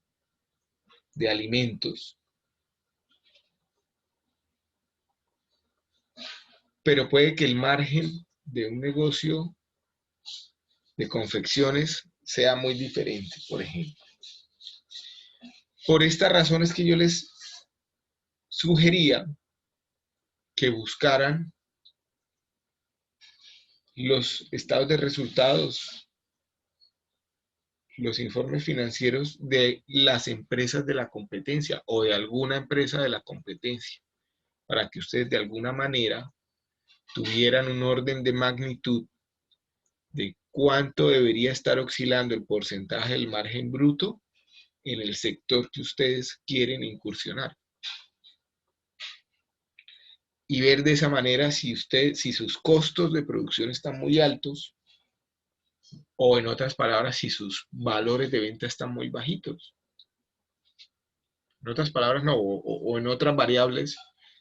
de alimentos, pero puede que el margen de un negocio de confecciones sea muy diferente, por ejemplo. Por estas razones que yo les sugería que buscaran los estados de resultados, los informes financieros de las empresas de la competencia o de alguna empresa de la competencia, para que ustedes de alguna manera tuvieran un orden de magnitud de cuánto debería estar oscilando el porcentaje del margen bruto en el sector que ustedes quieren incursionar. Y ver de esa manera si sus costos de producción están muy altos, o en otras palabras, si sus valores de venta están muy bajitos. En otras palabras, no, o en otras variables,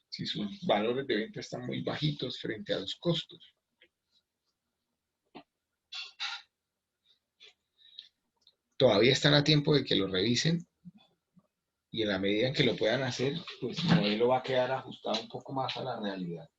si sus valores de venta están muy bajitos frente a los costos. Todavía están a tiempo de que lo revisen, y en la medida en que lo puedan hacer, pues el modelo va a quedar ajustado un poco más a la realidad.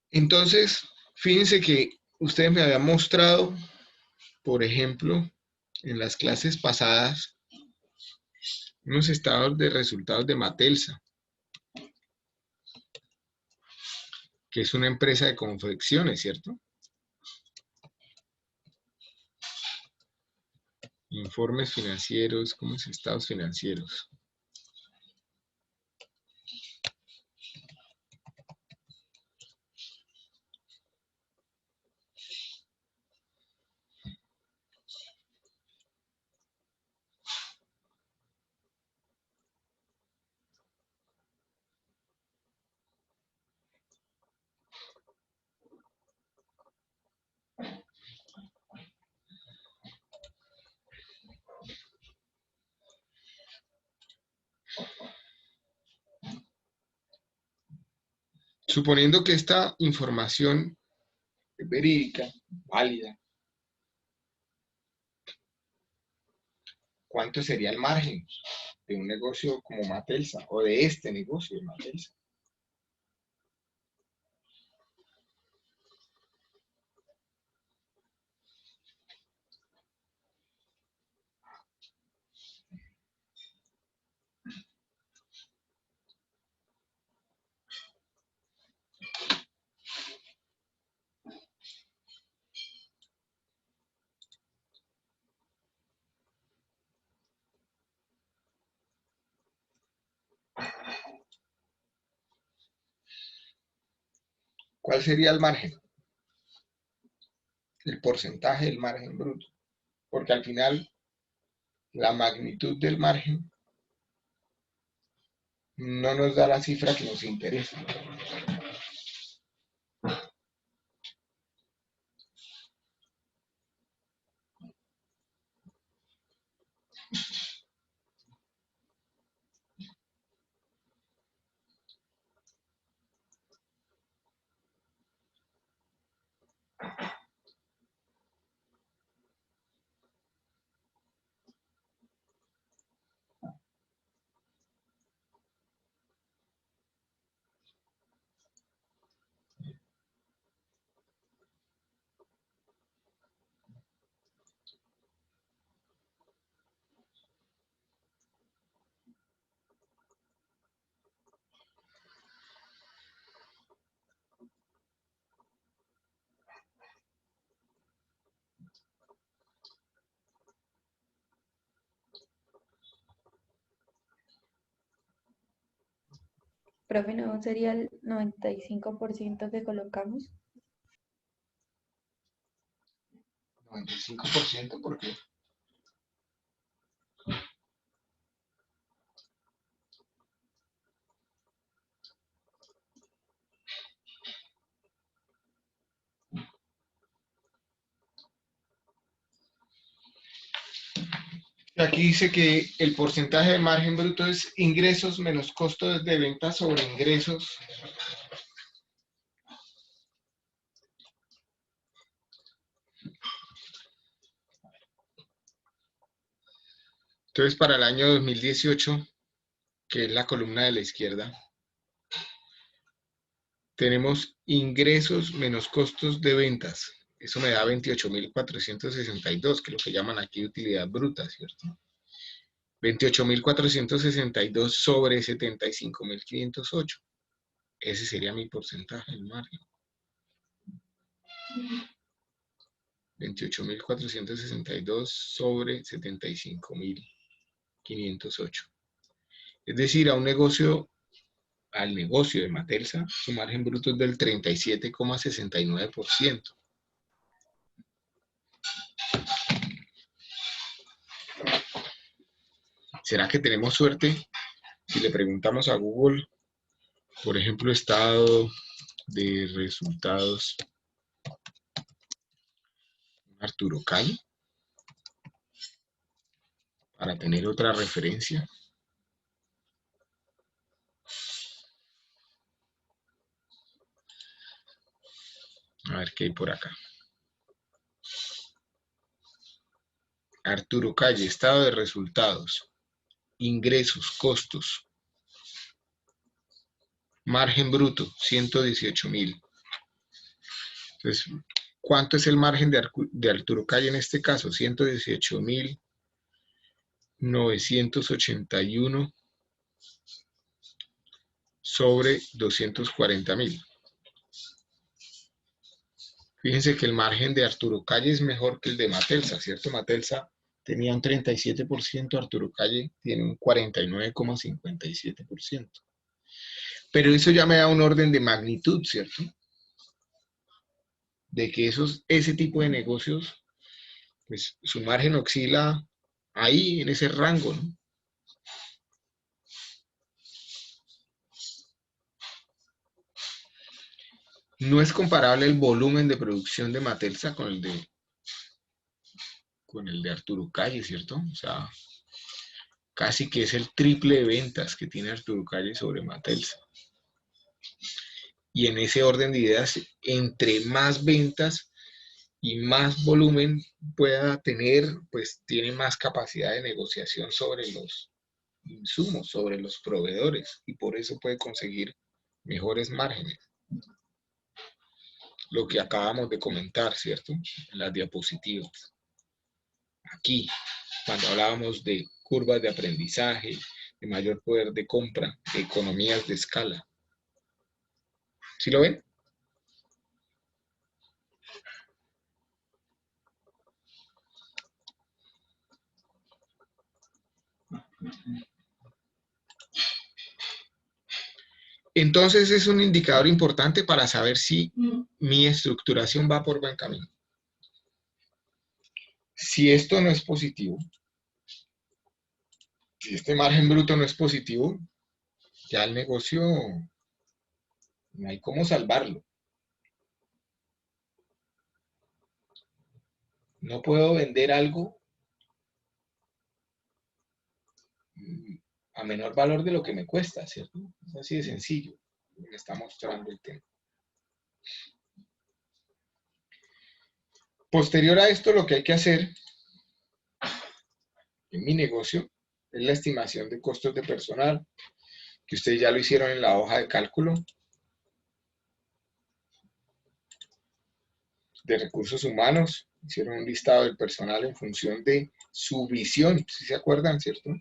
Entonces, fíjense que ustedes me habían mostrado, por ejemplo, en las clases pasadas, unos estados de resultados de Matelsa, que es una empresa de confecciones, ¿cierto? Informes financieros, ¿cómo es? Estados financieros. Suponiendo que esta información es verídica, válida, ¿cuánto sería el margen de un negocio como Matelsa o de este negocio de Matelsa? ¿Cuál sería el margen? El porcentaje del margen bruto. Porque al final, la magnitud del margen no nos da la cifra que nos interesa. Profe, ¿no sería el 95% que colocamos? 95%, ¿por qué? Aquí dice que el porcentaje de margen bruto es ingresos menos costos de venta sobre ingresos. Entonces, para el año 2018, que es la columna de la izquierda, tenemos ingresos menos costos de ventas. Eso me da 28.462, que es lo que llaman aquí utilidad bruta, ¿cierto? 28.462 sobre 75.508. Ese sería mi porcentaje del margen. 28.462 sobre 75.508. Es decir, al negocio de Matelsa, su margen bruto es del 37,69%. ¿Será que tenemos suerte si le preguntamos a Google, por ejemplo, estado de resultados Arturo Calle, para tener otra referencia? A ver qué hay por acá. Arturo Calle, estado de resultados, ingresos, costos, margen bruto, 118.000. Entonces, ¿cuánto es el margen de Arturo Calle en este caso? 118.981 sobre 240.000. Fíjense que el margen de Arturo Calle es mejor que el de Matelsa, ¿cierto? Matelsa tenía un 37%, Arturo Calle tiene un 49,57%. Pero eso ya me da un orden de magnitud, ¿cierto? De que ese tipo de negocios, pues su margen oscila ahí, en ese rango, ¿no? No es comparable el volumen de producción de Matelsa con el de Arturo Calle, ¿cierto? O sea, casi que es el triple de ventas que tiene Arturo Calle sobre Matelsa. Y en ese orden de ideas, entre más ventas y más volumen pueda tener, pues tiene más capacidad de negociación sobre los insumos, sobre los proveedores, y por eso puede conseguir mejores márgenes. Lo que acabamos de comentar, ¿cierto? En las diapositivas. Aquí, cuando hablábamos de curvas de aprendizaje, de mayor poder de compra, de economías de escala. ¿Sí lo ven? Entonces es un indicador importante para saber si mi estructuración va por buen camino. Si esto no es positivo, si este margen bruto no es positivo, ya el negocio no hay cómo salvarlo. No puedo vender algo a menor valor de lo que me cuesta, ¿cierto? Es así de sencillo. Me está mostrando el tema. Posterior a esto, lo que hay que hacer en mi negocio es la estimación de costos de personal, que ustedes ya lo hicieron en la hoja de cálculo, de recursos humanos, hicieron un listado del personal en función de su visión, si se acuerdan, ¿cierto?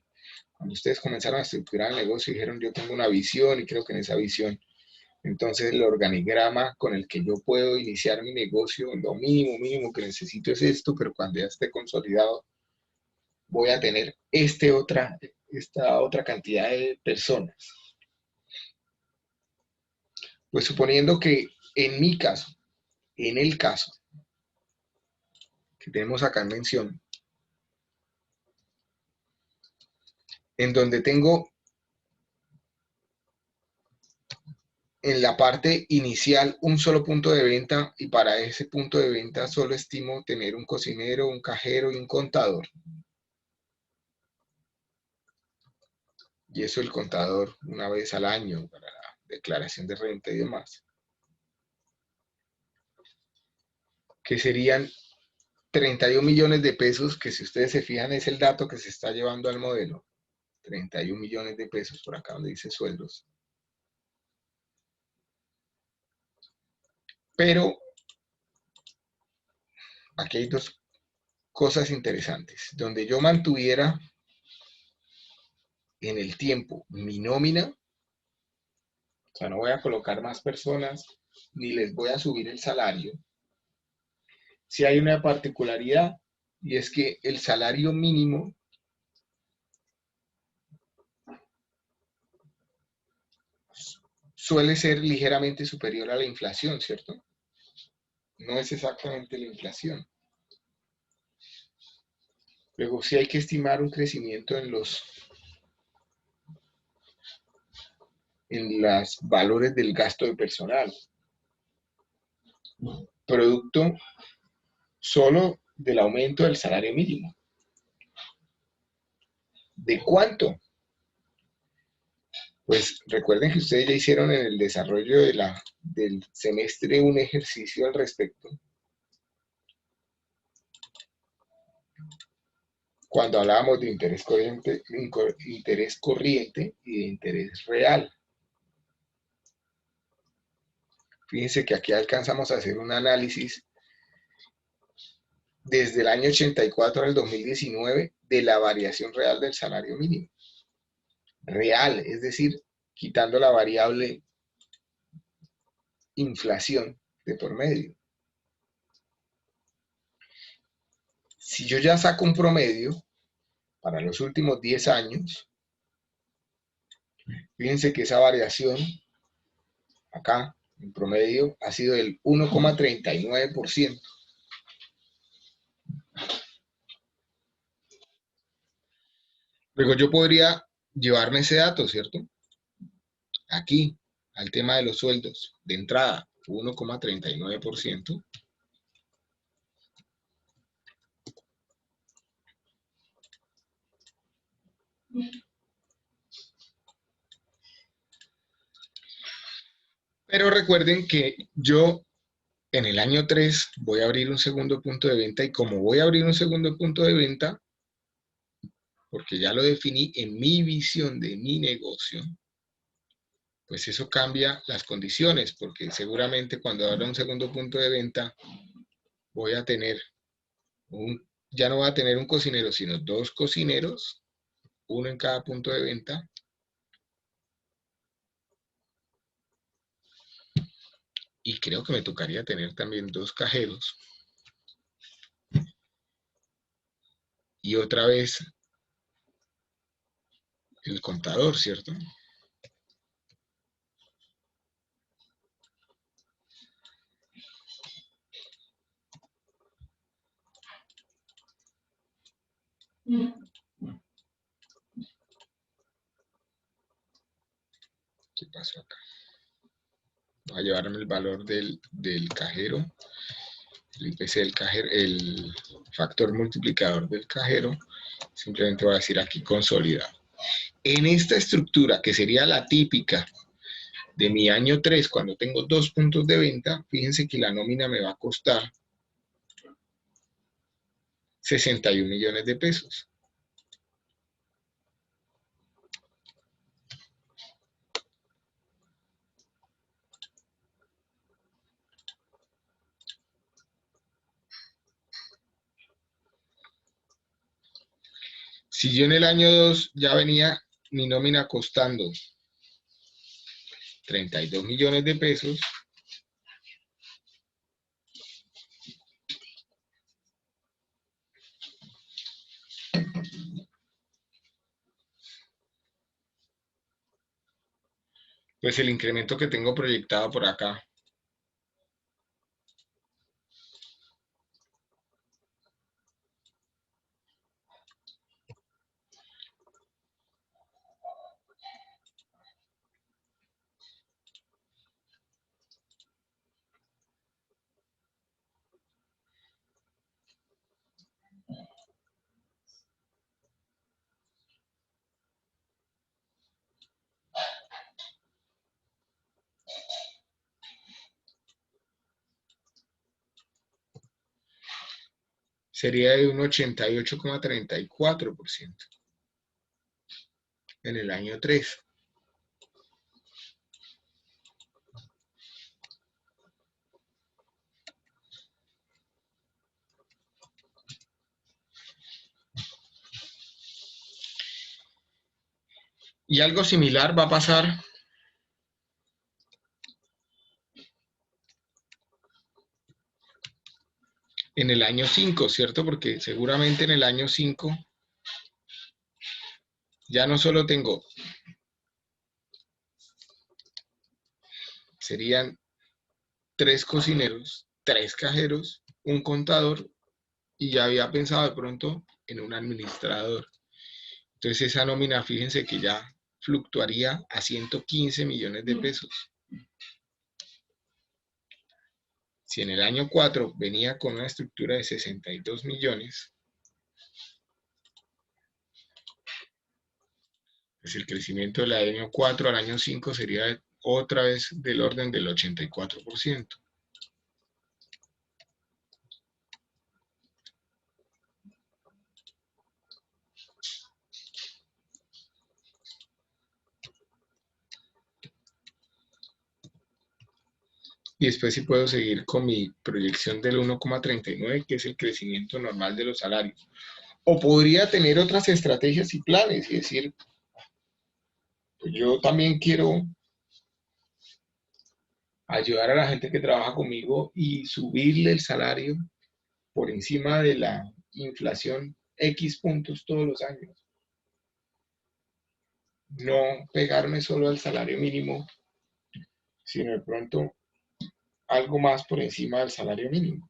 Cuando ustedes comenzaron a estructurar el negocio, dijeron, yo tengo una visión y creo que en esa visión, entonces el organigrama con el que yo puedo iniciar mi negocio, lo mínimo que necesito es esto, pero cuando ya esté consolidado, voy a tener esta otra cantidad de personas. Pues suponiendo que en mi caso, en el caso que tenemos acá en mención, en donde tengo en la parte inicial un solo punto de venta y para ese punto de venta solo estimo tener un cocinero, un cajero y un contador. Y eso el contador una vez al año para la declaración de renta y demás. Que serían 31 millones de pesos, que si ustedes se fijan es el dato que se está llevando al modelo. 31 millones de pesos por acá donde dice sueldos. Pero aquí hay dos cosas interesantes. Donde yo mantuviera en el tiempo mi nómina, o sea, no voy a colocar más personas, ni les voy a subir el salario. Si hay una particularidad, y es que el salario mínimo suele ser ligeramente superior a la inflación, ¿cierto? No es exactamente la inflación. Luego, sí hay que estimar un crecimiento en los valores del gasto de personal. Producto solo del aumento del salario mínimo. ¿De cuánto? Pues recuerden que ustedes ya hicieron en el desarrollo del semestre un ejercicio al respecto. Cuando hablábamos de interés corriente y de interés real. Fíjense que aquí alcanzamos a hacer un análisis desde el año 84 al 2019 de la variación real del salario mínimo. Real, es decir, quitando la variable inflación de por medio. Si yo ya saco un promedio para los últimos 10 años, fíjense que esa variación acá, en promedio, ha sido del 1,39%. Luego yo podría llevarme ese dato, ¿cierto? Aquí, al tema de los sueldos, de entrada, 1,39%. Pero recuerden que yo en el año 3 voy a abrir un segundo punto de venta y como voy a abrir un segundo punto de venta, porque ya lo definí en mi visión de mi negocio, pues eso cambia las condiciones, porque seguramente cuando abra un segundo punto de venta voy a tener ya no voy a tener un cocinero, sino 2 cocineros, uno en cada punto de venta. Y creo que me tocaría tener también 2 cajeros. Y otra vez el contador, ¿cierto? ¿Qué pasó acá? Voy a llevarme el valor del cajero, el IPC del cajero, el factor multiplicador del cajero. Simplemente voy a decir aquí consolidado. En esta estructura, que sería la típica de mi año 3, cuando tengo 2 puntos de venta, fíjense que la nómina me va a costar 61 millones de pesos. Si yo en el año 2 ya venía mi nómina costando 32 millones de pesos, pues el incremento que tengo proyectado por acá sería de un 88,34% en el año 3. Y algo similar va a pasar en el año 5, ¿cierto? Porque seguramente en el año 5 ya no solo tengo, serían 3 cocineros, 3 cajeros, un contador, y ya había pensado de pronto en un administrador. Entonces esa nómina, fíjense que ya fluctuaría a 115 millones de pesos. Si en el año 4 venía con una estructura de 62 millones, pues el crecimiento del año 4 al año 5 sería otra vez del orden del 84%. Y después sí puedo seguir con mi proyección del 1,39, que es el crecimiento normal de los salarios. O podría tener otras estrategias y planes y decir, pues yo también quiero ayudar a la gente que trabaja conmigo y subirle el salario por encima de la inflación X puntos todos los años. No pegarme solo al salario mínimo, sino de pronto algo más por encima del salario mínimo.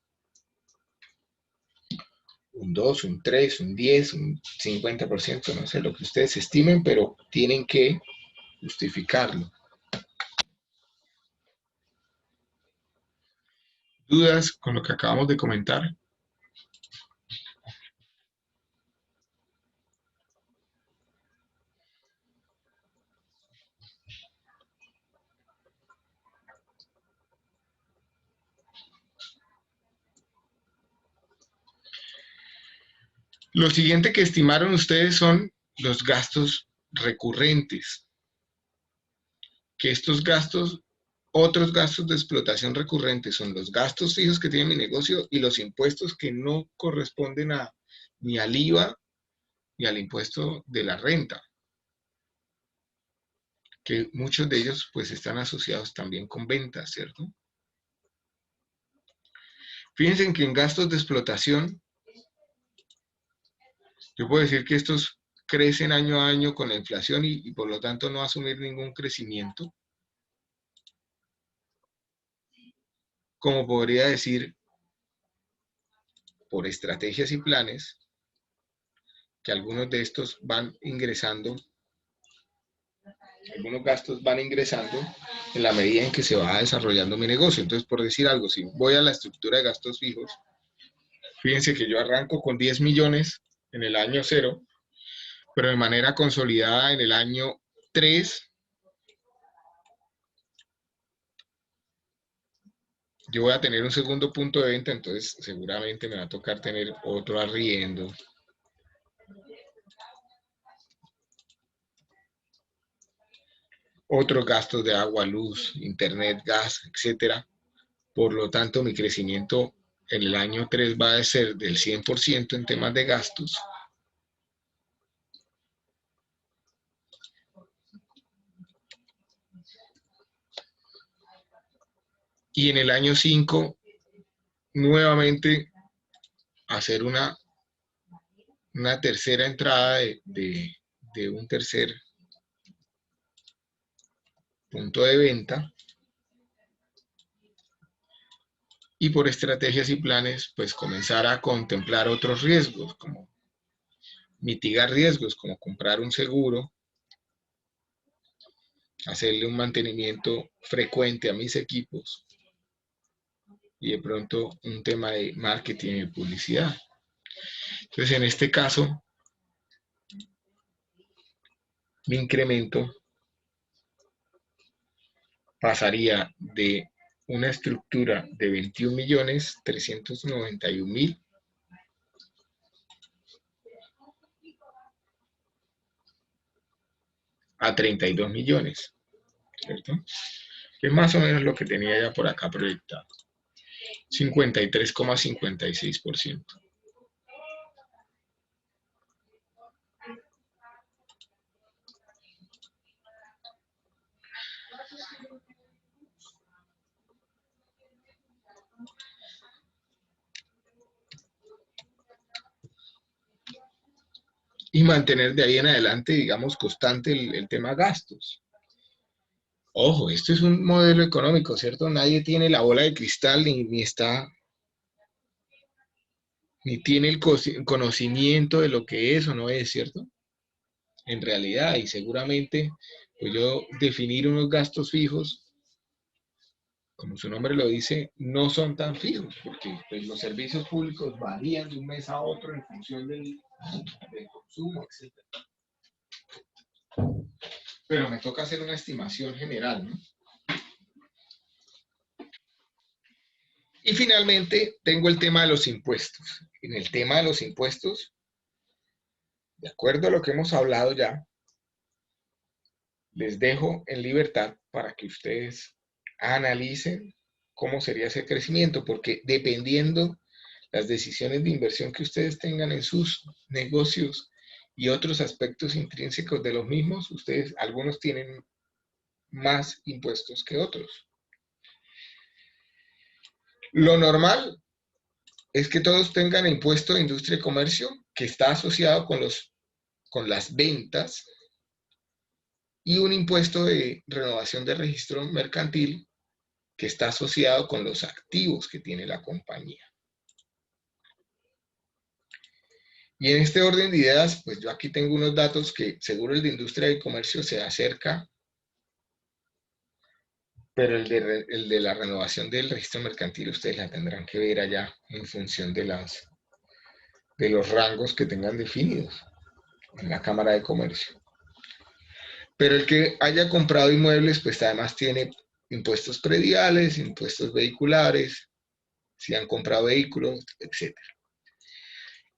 Un 2, un 3, un 10, un 50%, no sé lo que ustedes estimen, pero tienen que justificarlo. ¿Dudas con lo que acabamos de comentar? Lo siguiente que estimaron ustedes son los gastos recurrentes. Que estos gastos, otros gastos de explotación recurrentes son los gastos fijos que tiene mi negocio y los impuestos que no corresponden ni al IVA ni al impuesto de la renta, que muchos de ellos pues están asociados también con ventas, ¿cierto? Fíjense que en gastos de explotación, yo puedo decir que estos crecen año a año con la inflación y por lo tanto no asumir ningún crecimiento. Como podría decir, por estrategias y planes, que algunos de estos van ingresando Algunos gastos van ingresando en la medida en que se va desarrollando mi negocio. Entonces, por decir algo, si voy a la estructura de gastos fijos, fíjense que yo arranco con 10 millones en el año 0, pero de manera consolidada en el año 3, yo voy a tener un segundo punto de venta, entonces seguramente me va a tocar tener otro arriendo, otros gastos de agua, luz, internet, gas, etcétera. Por lo tanto, mi crecimiento en el año 3 va a ser del 100% en temas de gastos. Y en el año 5, nuevamente, hacer una tercera entrada de un tercer punto de venta. Y por estrategias y planes, pues comenzar a contemplar otros riesgos, como mitigar riesgos, como comprar un seguro, hacerle un mantenimiento frecuente a mis equipos y de pronto un tema de marketing y publicidad. Entonces, en este caso, mi incremento pasaría de una estructura de 21.391.000 a 32 millones, ¿cierto? Que es más o menos lo que tenía ya por acá proyectado. 53,56%. Y mantener de ahí en adelante, digamos, constante el tema gastos. Ojo, esto es un modelo económico, ¿cierto? Nadie tiene la bola de cristal ni tiene el conocimiento de lo que es o no es, ¿cierto? En realidad, y seguramente, pues yo definir unos gastos fijos, como su nombre lo dice, no son tan fijos, porque pues, los servicios públicos varían de un mes a otro en función del consumo, etc. Pero me toca hacer una estimación general, ¿no? Y finalmente tengo el tema de los impuestos. En el tema de los impuestos, de acuerdo a lo que hemos hablado ya, les dejo en libertad para que ustedes analicen cómo sería ese crecimiento, porque dependiendo las decisiones de inversión que ustedes tengan en sus negocios y otros aspectos intrínsecos de los mismos, ustedes, algunos tienen más impuestos que otros. Lo normal es que todos tengan impuesto de industria y comercio que está asociado con las ventas y un impuesto de renovación de registro mercantil que está asociado con los activos que tiene la compañía. Y en este orden de ideas, pues yo aquí tengo unos datos que seguro el de industria y comercio se acerca, pero el de la renovación del registro mercantil ustedes la tendrán que ver allá en función de los rangos que tengan definidos en la Cámara de Comercio. Pero el que haya comprado inmuebles, pues además tiene impuestos prediales, impuestos vehiculares, si han comprado vehículos, etc.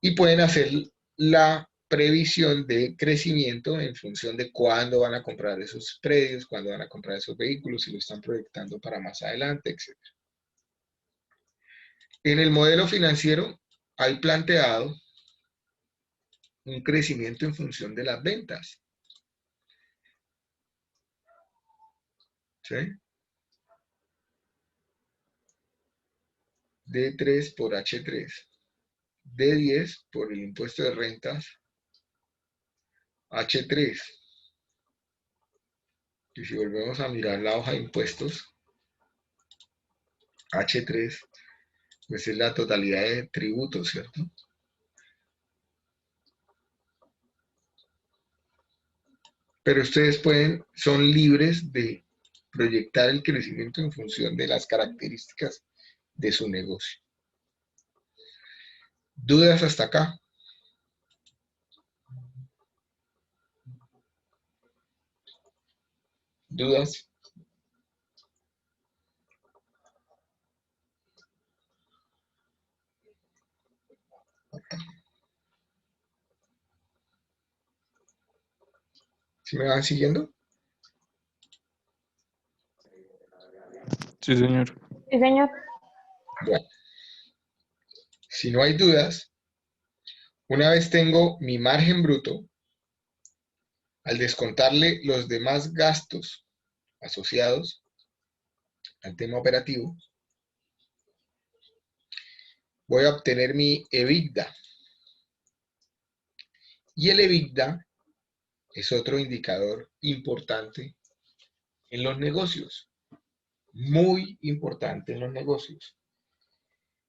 Y pueden hacer la previsión de crecimiento en función de cuándo van a comprar esos predios, cuándo van a comprar esos vehículos, si lo están proyectando para más adelante, etc. En el modelo financiero hay planteado un crecimiento en función de las ventas. ¿Sí? D3 por H3. D10 por el impuesto de rentas. H3. Y si volvemos a mirar la hoja de impuestos, H3, pues es la totalidad de tributos, pero ustedes son libres de proyectar el crecimiento en función de las características de su negocio. ¿Dudas hasta acá? ¿Dudas? ¿Sí me van siguiendo? Sí, señor. Sí, señor. Bueno, si no hay dudas, una vez tengo mi margen bruto, al descontarle los demás gastos asociados al tema operativo, voy a obtener mi EBITDA. Y el EBITDA es otro indicador importante en los negocios, muy importante en los negocios.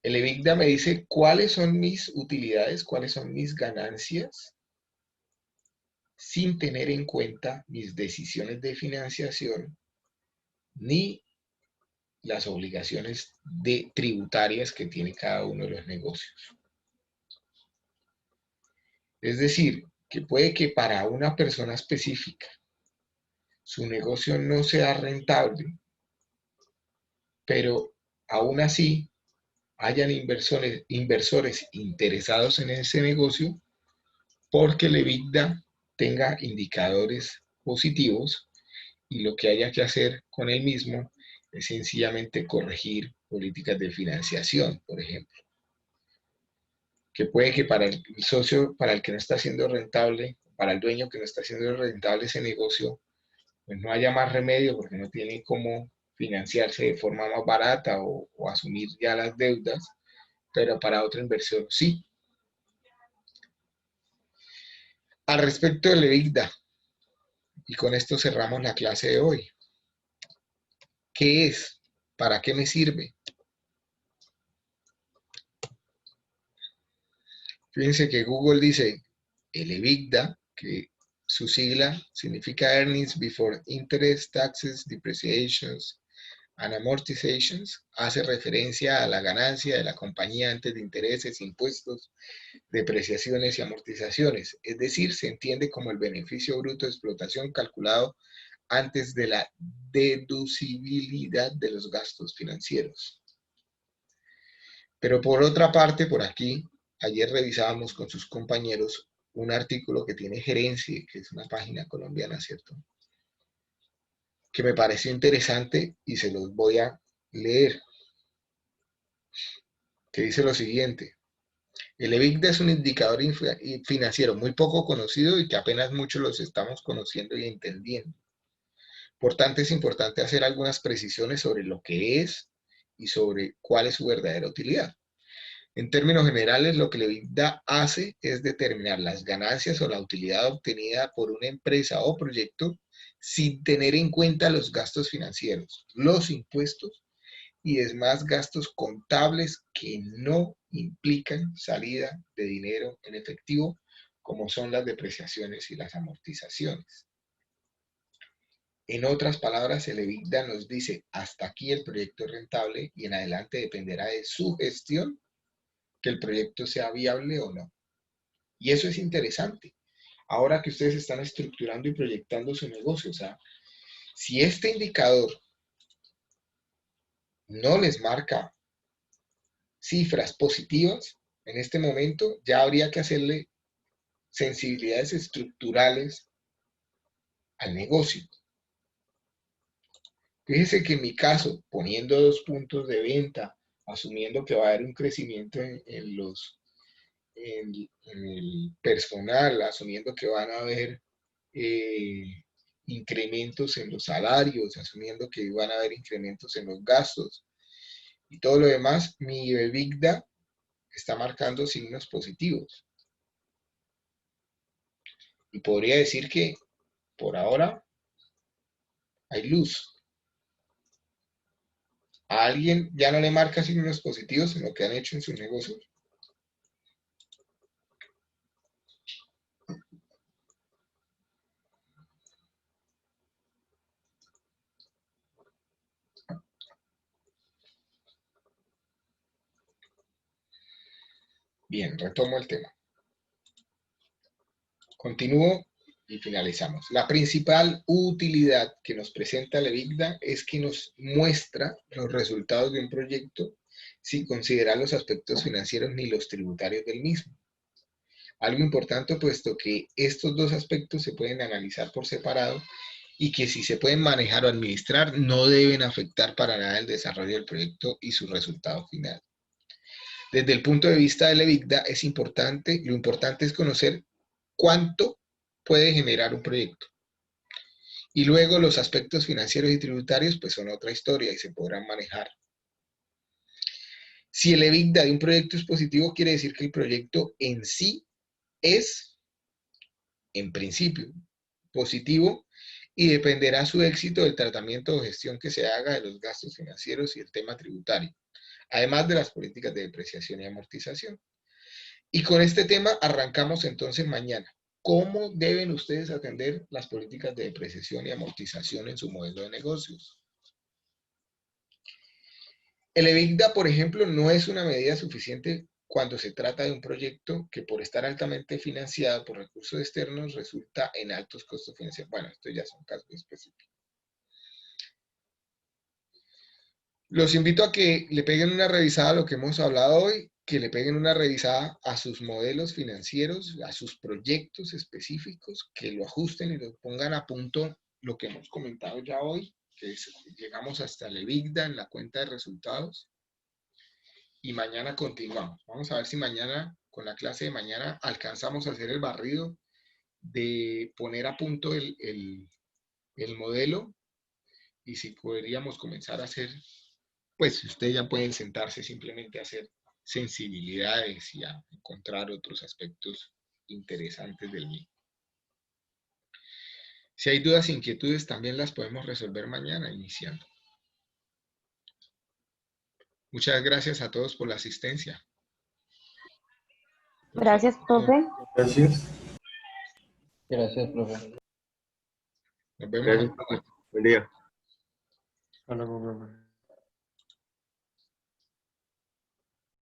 El EBITDA me dice cuáles son mis utilidades, cuáles son mis ganancias, sin tener en cuenta mis decisiones de financiación ni las obligaciones tributarias que tiene cada uno de los negocios. Es decir, que puede que para una persona específica su negocio no sea rentable, pero aún así hayan inversores interesados en ese negocio porque el EBITDA tenga indicadores positivos y lo que haya que hacer con el mismo es sencillamente corregir políticas de financiación, por ejemplo. Que puede que para el socio, para el que no está siendo rentable, para el dueño que no está siendo rentable ese negocio, pues no haya más remedio porque no tiene cómo financiarse de forma más barata o asumir ya las deudas, pero para otra inversión sí. Al respecto del EBITDA, y con esto cerramos la clase de hoy. ¿Qué es? ¿Para qué me sirve? Fíjense que Google dice el EBITDA, que su sigla significa Earnings Before Interest, Taxes, Depreciations and Amortizations, hace referencia a la ganancia de la compañía antes de intereses, impuestos, depreciaciones y amortizaciones. Es decir, se entiende como el beneficio bruto de explotación calculado antes de la deducibilidad de los gastos financieros. Pero por otra parte, por aquí, ayer revisábamos con sus compañeros un artículo que tiene Gerencia, que es una página colombiana, ¿cierto? Que me pareció interesante y se los voy a leer. Que dice lo siguiente. El EBITDA es un indicador financiero muy poco conocido y que apenas muchos los estamos conociendo y entendiendo. Por tanto, es importante hacer algunas precisiones sobre lo que es y sobre cuál es su verdadera utilidad. En términos generales, lo que el EBITDA hace es determinar las ganancias o la utilidad obtenida por una empresa o proyecto sin tener en cuenta los gastos financieros, los impuestos y demás gastos contables que no implican salida de dinero en efectivo, como son las depreciaciones y las amortizaciones. En otras palabras, el EBITDA nos dice hasta aquí el proyecto es rentable y en adelante dependerá de su gestión que el proyecto sea viable o no. Y eso es interesante. Ahora que ustedes están estructurando y proyectando su negocio, o sea, si este indicador no les marca cifras positivas, en este momento ya habría que hacerle sensibilidades estructurales al negocio. Fíjese que en mi caso, poniendo 2 puntos de venta, asumiendo que va a haber un crecimiento en el personal, asumiendo que van a haber incrementos en los salarios, asumiendo que van a haber incrementos en los gastos y todo lo demás, mi EBITDA está marcando signos positivos. Y podría decir que por ahora hay luz. ¿A alguien ya no le marca signos positivos en lo que han hecho en sus negocios? Bien, retomo el tema. Continúo y finalizamos. La principal utilidad que nos presenta el EBITDA es que nos muestra los resultados de un proyecto sin considerar los aspectos financieros ni los tributarios del mismo. Algo importante, puesto que estos dos aspectos se pueden analizar por separado y que si se pueden manejar o administrar, no deben afectar para nada el desarrollo del proyecto y su resultado final. Desde el punto de vista del EBITDA es importante, lo importante es conocer cuánto puede generar un proyecto. Y luego los aspectos financieros y tributarios pues son otra historia y se podrán manejar. Si el EBITDA de un proyecto es positivo, quiere decir que el proyecto en sí es, en principio, positivo y dependerá su éxito del tratamiento o gestión que se haga de los gastos financieros y el tema tributario, además de las políticas de depreciación y amortización. Y con este tema arrancamos entonces mañana. ¿Cómo deben ustedes atender las políticas de depreciación y amortización en su modelo de negocios? El EBITDA, por ejemplo, no es una medida suficiente cuando se trata de un proyecto que por estar altamente financiado por recursos externos resulta en altos costos financieros. Bueno, estos ya son casos específicos. Los invito a que le peguen una revisada a lo que hemos hablado hoy, que le peguen una revisada a sus modelos financieros, a sus proyectos específicos, que lo ajusten y lo pongan a punto lo que hemos comentado ya hoy, que es, llegamos hasta el EBITDA en la cuenta de resultados. Y mañana continuamos. Vamos a ver si mañana, con la clase de mañana, alcanzamos a hacer el barrido de poner a punto el modelo y si podríamos comenzar a hacer, pues ustedes ya pueden sentarse simplemente a hacer sensibilidades y a encontrar otros aspectos interesantes del mismo. Si hay dudas e inquietudes, también las podemos resolver mañana iniciando. Muchas gracias a todos por la asistencia. Gracias, profe. Gracias. Gracias, profe. Nos vemos Gracias, mañana. buen día. Hasta luego, profe.